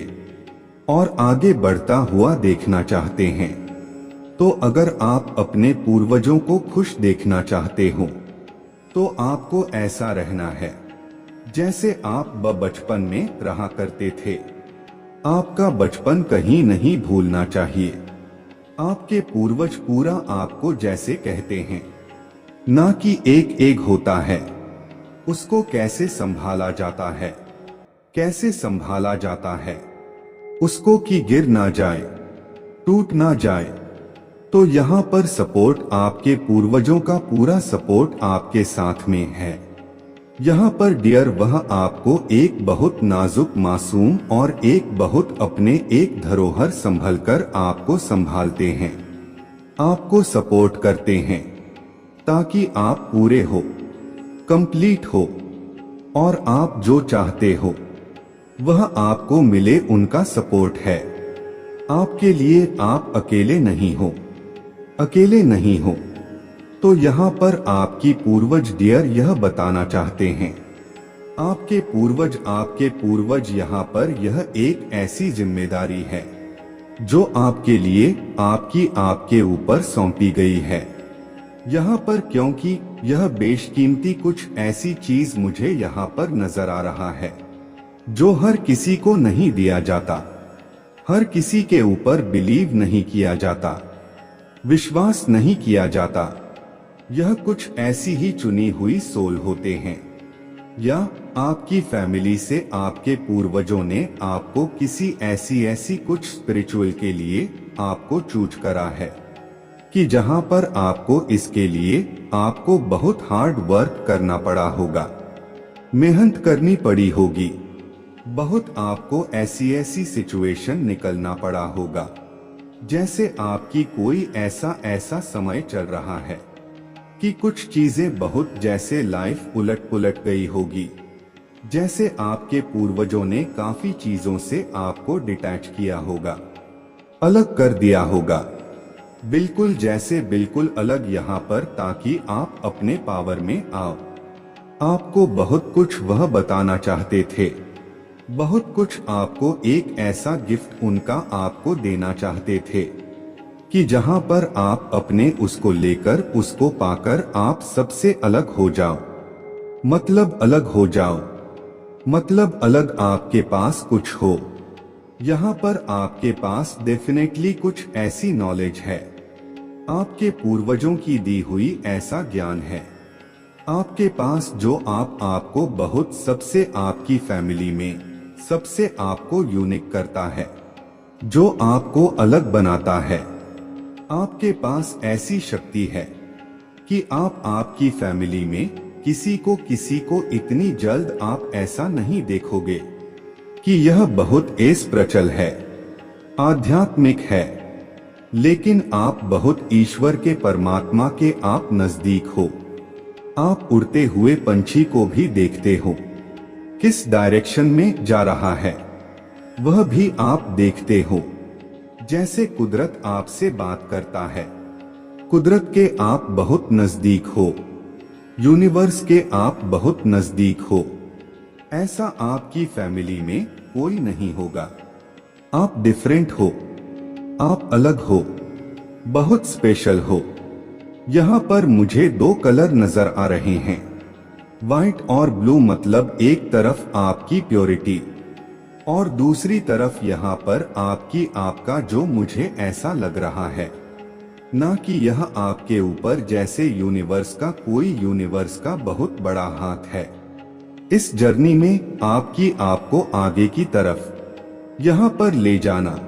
और आगे बढ़ता हुआ देखना चाहते हैं। तो अगर आप अपने पूर्वजों को खुश देखना चाहते हो तो आपको ऐसा रहना है जैसे आप बचपन में रहा करते थे। आपका बचपन कहीं नहीं भूलना चाहिए। आपके पूर्वज पूरा आपको जैसे कहते हैं, ना कि एक एक होता है उसको कैसे संभाला जाता है, कैसे संभाला जाता है उसको कि गिर ना जाए, टूट ना जाए। तो यहाँ पर सपोर्ट आपके पूर्वजों का पूरा सपोर्ट आपके साथ में है। यहाँ पर डियर वह आपको एक बहुत नाजुक मासूम और एक बहुत अपने एक धरोहर संभलकर आपको संभालते हैं, आपको सपोर्ट करते हैं ताकि आप पूरे हो, कंप्लीट हो, और आप जो चाहते हो वह आपको मिले। उनका सपोर्ट है आपके लिए। आप अकेले नहीं हो, अकेले नहीं हो। तो यहाँ पर आपकी पूर्वज डियर यह बताना चाहते हैं आपके पूर्वज यहाँ पर यह एक ऐसी जिम्मेदारी है जो आपके लिए आपके ऊपर सौंपी गई है यहाँ पर, क्योंकि यह बेशकीमती कुछ ऐसी चीज मुझे यहाँ पर नजर आ रहा है जो हर किसी को नहीं दिया जाता, हर किसी के ऊपर बिलीव नहीं किया जाता, विश्वास नहीं किया जाता। यह कुछ ऐसी ही चुनी हुई सोल होते हैं, या आपकी फैमिली से आपके पूर्वजों ने आपको किसी ऐसी कुछ स्पिरिचुअल के लिए आपको चूज करा है कि जहां पर आपको इसके लिए आपको बहुत हार्ड वर्क करना पड़ा होगा, मेहनत करनी पड़ी होगी, बहुत आपको ऐसी सिचुएशन निकलना पड़ा होगा जैसे आपकी कोई ऐसा समय चल रहा है कि कुछ चीजें बहुत जैसे लाइफ उलट पुलट गई होगी, जैसे आपके पूर्वजों ने काफी चीजों से आपको डिटैच किया होगा, अलग कर दिया होगा, बिल्कुल जैसे बिल्कुल अलग यहाँ पर, ताकि आप अपने पावर में आओ। आपको बहुत कुछ वह बताना चाहते थे, बहुत कुछ आपको एक ऐसा गिफ्ट उनका आपको देना चाहते थे कि जहां पर आप अपने उसको लेकर, उसको पाकर आप सबसे अलग हो जाओ। मतलब अलग हो जाओ, मतलब अलग आपके पास कुछ हो। यहाँ पर आपके पास डेफिनेटली कुछ ऐसी नॉलेज है, आपके पूर्वजों की दी हुई ऐसा ज्ञान है आपके पास, जो आपको बहुत सबसे आपकी फैमिली में सबसे आपको यूनिक करता है, जो आपको अलग बनाता है। आपके पास ऐसी शक्ति है कि आप आपकी फैमिली में किसी को इतनी जल्द आप ऐसा नहीं देखोगे कि यह बहुत एस प्रचल है, आध्यात्मिक है, लेकिन आप बहुत ईश्वर के, परमात्मा के आप नजदीक हो। आप उड़ते हुए पंछी को भी देखते हो, किस डायरेक्शन में जा रहा है वह भी आप देखते हो। जैसे कुदरत आपसे बात करता है, कुदरत के आप बहुत नजदीक हो, यूनिवर्स के आप बहुत नजदीक हो। ऐसा आपकी फैमिली में कोई नहीं होगा। आप डिफरेंट हो, आप अलग हो, बहुत स्पेशल हो। यहाँ पर मुझे दो कलर नजर आ रहे हैं, व्हाइट और ब्लू। मतलब एक तरफ आपकी प्योरिटी और दूसरी तरफ यहाँ पर आपका जो मुझे ऐसा लग रहा है ना कि यह आपके ऊपर जैसे यूनिवर्स का बहुत बड़ा हाथ है इस जर्नी में आपको आगे की तरफ यहाँ पर ले जाना।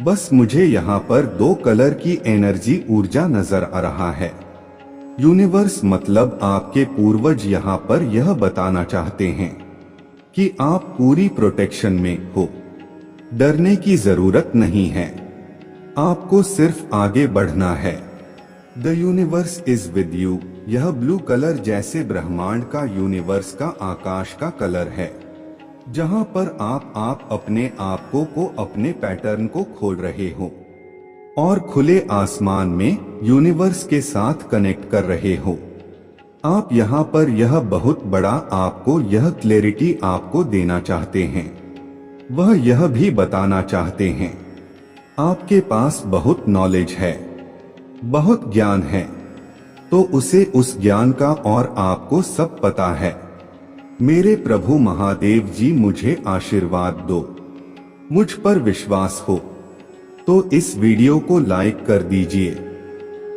बस मुझे यहाँ पर दो कलर की एनर्जी, ऊर्जा नजर आ रहा है। यूनिवर्स मतलब आपके पूर्वज यहाँ पर यह बताना चाहते हैं कि आप पूरी प्रोटेक्शन में हो, डरने की जरूरत नहीं है, आपको सिर्फ आगे बढ़ना है। The universe is with you. यह ब्लू कलर जैसे ब्रह्मांड का, यूनिवर्स का, आकाश का कलर है, जहां पर आप अपने को अपने पैटर्न को खोल रहे हो और खुले आसमान में यूनिवर्स के साथ कनेक्ट कर रहे हो। आप यहाँ पर यह बहुत बड़ा आपको यह क्लैरिटी आपको देना चाहते हैं, वह यह भी बताना चाहते हैं आपके पास बहुत नॉलेज है, बहुत ज्ञान है, तो उस ज्ञान का और आपको सब पता है। मेरे प्रभु महादेव जी मुझे आशीर्वाद दो, मुझ पर विश्वास हो तो इस वीडियो को लाइक कर दीजिए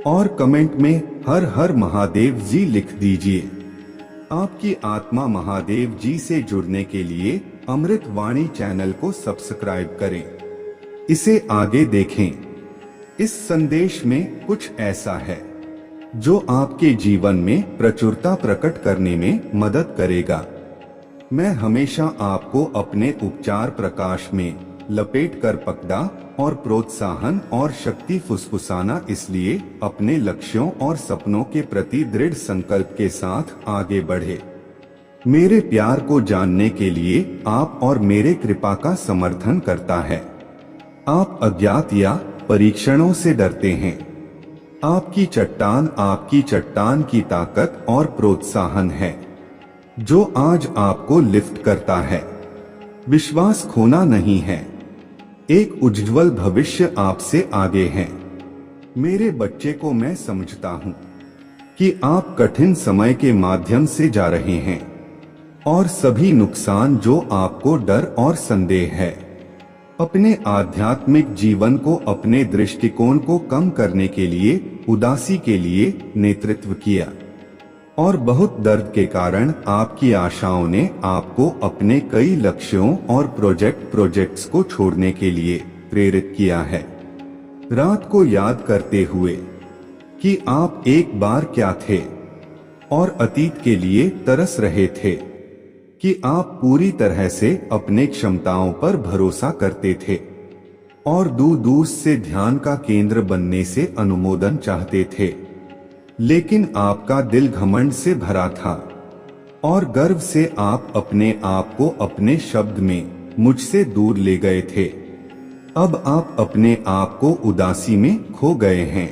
और कमेंट में हर हर महादेव जी लिख दीजिए। आपकी आत्मा महादेव जी से जुड़ने के लिए अमृत वाणी चैनल को सब्सक्राइब करें, इसे आगे देखें। इस संदेश में कुछ ऐसा है जो आपके जीवन में प्रचुरता प्रकट करने में मदद करेगा। मैं हमेशा आपको अपने उपचार प्रकाश में लपेट कर पकड़ा और प्रोत्साहन और शक्ति फुसफुसाना, इसलिए अपने लक्ष्यों और सपनों के प्रति दृढ़ संकल्प के साथ आगे बढ़े। मेरे प्यार को जानने के लिए आप और मेरे कृपा का समर्थन करता है। आप अज्ञात या परीक्षणों से डरते हैं। आपकी चट्टान की ताकत और प्रोत्साहन है जो आज आपको लिफ्ट करता है। विश्वास खोना नहीं है, एक उज्ज्वल भविष्य आपसे आगे है। मेरे बच्चे को मैं समझता हूँ कि आप कठिन समय के माध्यम से जा रहे हैं और सभी नुकसान जो आपको डर और संदेह है, अपने आध्यात्मिक जीवन को, अपने दृष्टिकोण को कम करने के लिए, उदासी के लिए नेतृत्व किया और बहुत दर्द के कारण आपकी आशाओं ने आपको अपने कई लक्ष्यों और प्रोजेक्ट्स को छोड़ने के लिए प्रेरित किया है। रात को याद करते हुए कि आप एक बार क्या थे और अतीत के लिए तरस रहे थे, कि आप पूरी तरह से अपने क्षमताओं पर भरोसा करते थे और दूर दूर से ध्यान का केंद्र बनने से अनुमोदन चाहते थे, लेकिन आपका दिल घमंड से भरा था और गर्व से आप अपने आप को अपने शब्द में मुझसे दूर ले गए थे। अब आप अपने आप को उदासी में खो गए हैं।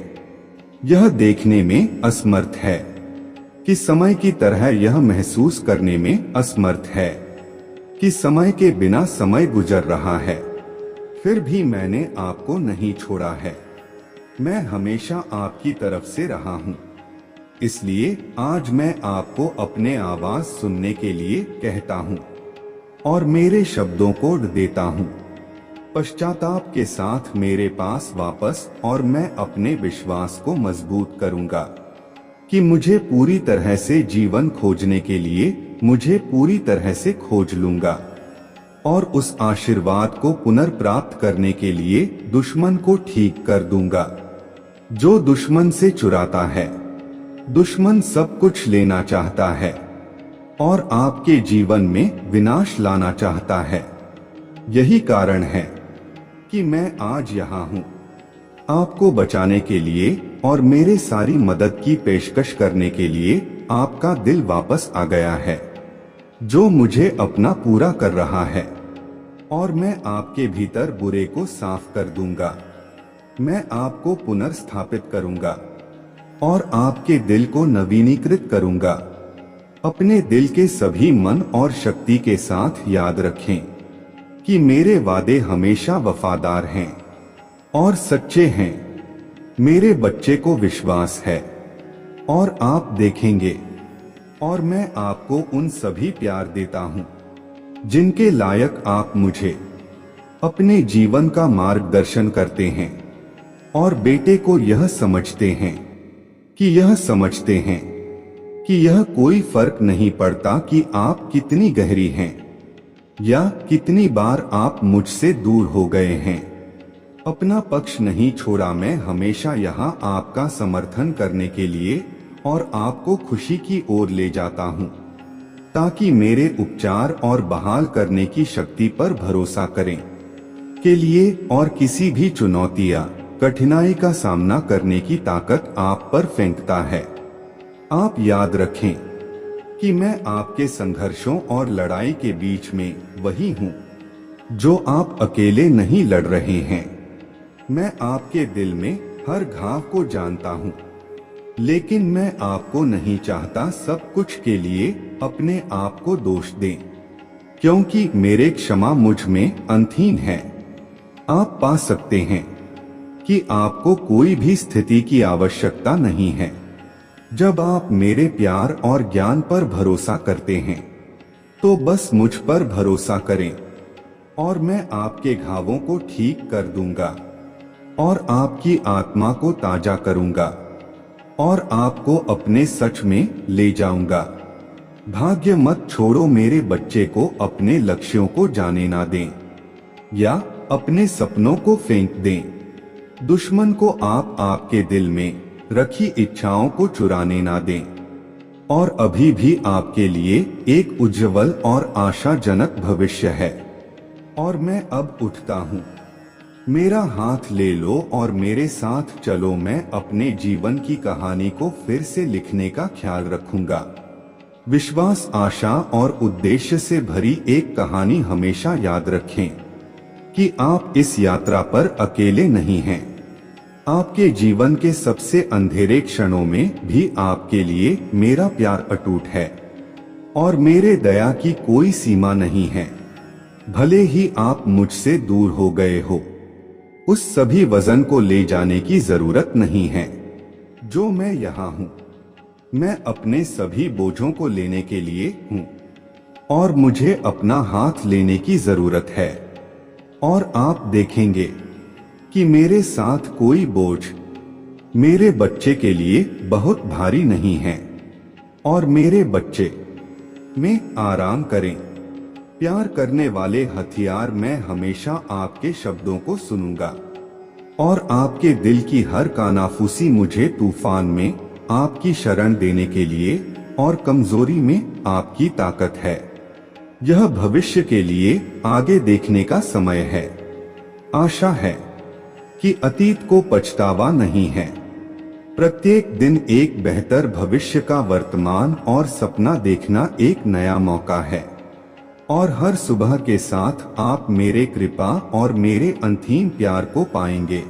यह देखने में असमर्थ है कि समय की तरह, यह महसूस करने में असमर्थ है कि समय के बिना समय गुजर रहा है। फिर भी मैंने आपको नहीं छोड़ा है। मैं हमेशा आपकी तरफ से रहा हूँ। इसलिए आज मैं आपको अपने आवाज सुनने के लिए कहता हूँ और मेरे शब्दों को देता हूँ। पश्चाताप के साथ मेरे पास वापस, और मैं अपने विश्वास को मजबूत करूंगा कि मुझे पूरी तरह से जीवन खोजने के लिए मुझे पूरी तरह से खोज लूंगा, और उस आशीर्वाद को पुनर्प्राप्त करने के लिए दुश्मन को ठीक कर दूंगा जो दुश्मन से चुराता है। दुश्मन सब कुछ लेना चाहता है और आपके जीवन में विनाश लाना चाहता है। यही कारण है कि मैं आज यहाँ हूँ, आपको बचाने के लिए और मेरे सारी मदद की पेशकश करने के लिए। आपका दिल वापस आ गया है जो मुझे अपना पूरा कर रहा है, और मैं आपके भीतर बुरे को साफ कर दूंगा। मैं आपको पुनर्स्थापित करूंगा और आपके दिल को नवीनीकृत करूंगा। अपने दिल के सभी मन और शक्ति के साथ याद रखें कि मेरे वादे हमेशा वफादार हैं और सच्चे हैं। मेरे बच्चे को विश्वास है और आप देखेंगे, और मैं आपको उन सभी प्यार देता हूं जिनके लायक आप मुझे अपने जीवन का मार्गदर्शन करते हैं। और बेटे को यह समझते हैं कि यह कोई फर्क नहीं पड़ता कि आप कितनी गहरी हैं या कितनी बार आप मुझसे दूर हो गए हैं। अपना पक्ष नहीं छोड़ा। मैं हमेशा यहाँ आपका समर्थन करने के लिए और आपको खुशी की ओर ले जाता हूँ, ताकि मेरे उपचार और बहाल करने की शक्ति पर भरोसा करें के लिए, और किसी भी चुनौती या कठिनाई का सामना करने की ताकत आप पर फेंकता है। आप याद रखें कि मैं आपके संघर्षों और लड़ाई के बीच में वही हूँ जो आप अकेले नहीं लड़ रहे हैं। मैं आपके दिल में हर घाव को जानता हूँ, लेकिन मैं आपको नहीं चाहता सब कुछ के लिए अपने आप को दोष दें, क्योंकि मेरे क्षमा मुझ में अंतहीन है। आप पा सकते हैं कि आपको कोई भी स्थिति की आवश्यकता नहीं है जब आप मेरे प्यार और ज्ञान पर भरोसा करते हैं। तो बस मुझ पर भरोसा करें और मैं आपके घावों को ठीक कर दूंगा और आपकी आत्मा को ताजा करूंगा और आपको अपने सच में ले जाऊंगा। भाग्य मत छोड़ो। मेरे बच्चे को अपने लक्ष्यों को जाने ना दें या अपने सपनों को फेंक दें। दुश्मन को आप आपके दिल में रखी इच्छाओं को चुराने ना दें। और अभी भी आपके लिए एक उज्जवल और आशाजनक भविष्य है। और मैं अब उठता हूँ। मेरा हाथ ले लो और मेरे साथ चलो। मैं अपने जीवन की कहानी को फिर से लिखने का ख्याल रखूंगा। विश्वास, आशा और उद्देश्य से भरी एक कहानी। हमेशा याद रखें कि आप इस यात्रा पर अकेले नहीं हैं। आपके जीवन के सबसे अंधेरे क्षणों में भी आपके लिए मेरा प्यार अटूट है और मेरे दया की कोई सीमा नहीं है। भले ही आप मुझसे दूर हो गए हो, उस सभी वजन को ले जाने की जरूरत नहीं है जो मैं यहाँ हूँ। मैं अपने सभी बोझों को लेने के लिए हूँ और मुझे अपना हाथ लेने की जरूरत है। और आप देखेंगे कि मेरे साथ कोई बोझ मेरे बच्चे के लिए बहुत भारी नहीं है और मेरे बच्चे में आराम करें। प्यार करने वाले हथियार, मैं हमेशा आपके शब्दों को सुनूंगा और आपके दिल की हर कानाफूसी मुझे तूफान में आपकी शरण देने के लिए और कमजोरी में आपकी ताकत है। यह भविष्य के लिए आगे देखने का समय है। आशा है कि अतीत को पछतावा नहीं है प्रत्येक दिन एक बेहतर भविष्य का वर्तमान और सपना देखना एक नया मौका है। और हर सुबह के साथ आप मेरे कृपा और मेरे अनथीम प्यार को पाएंगे।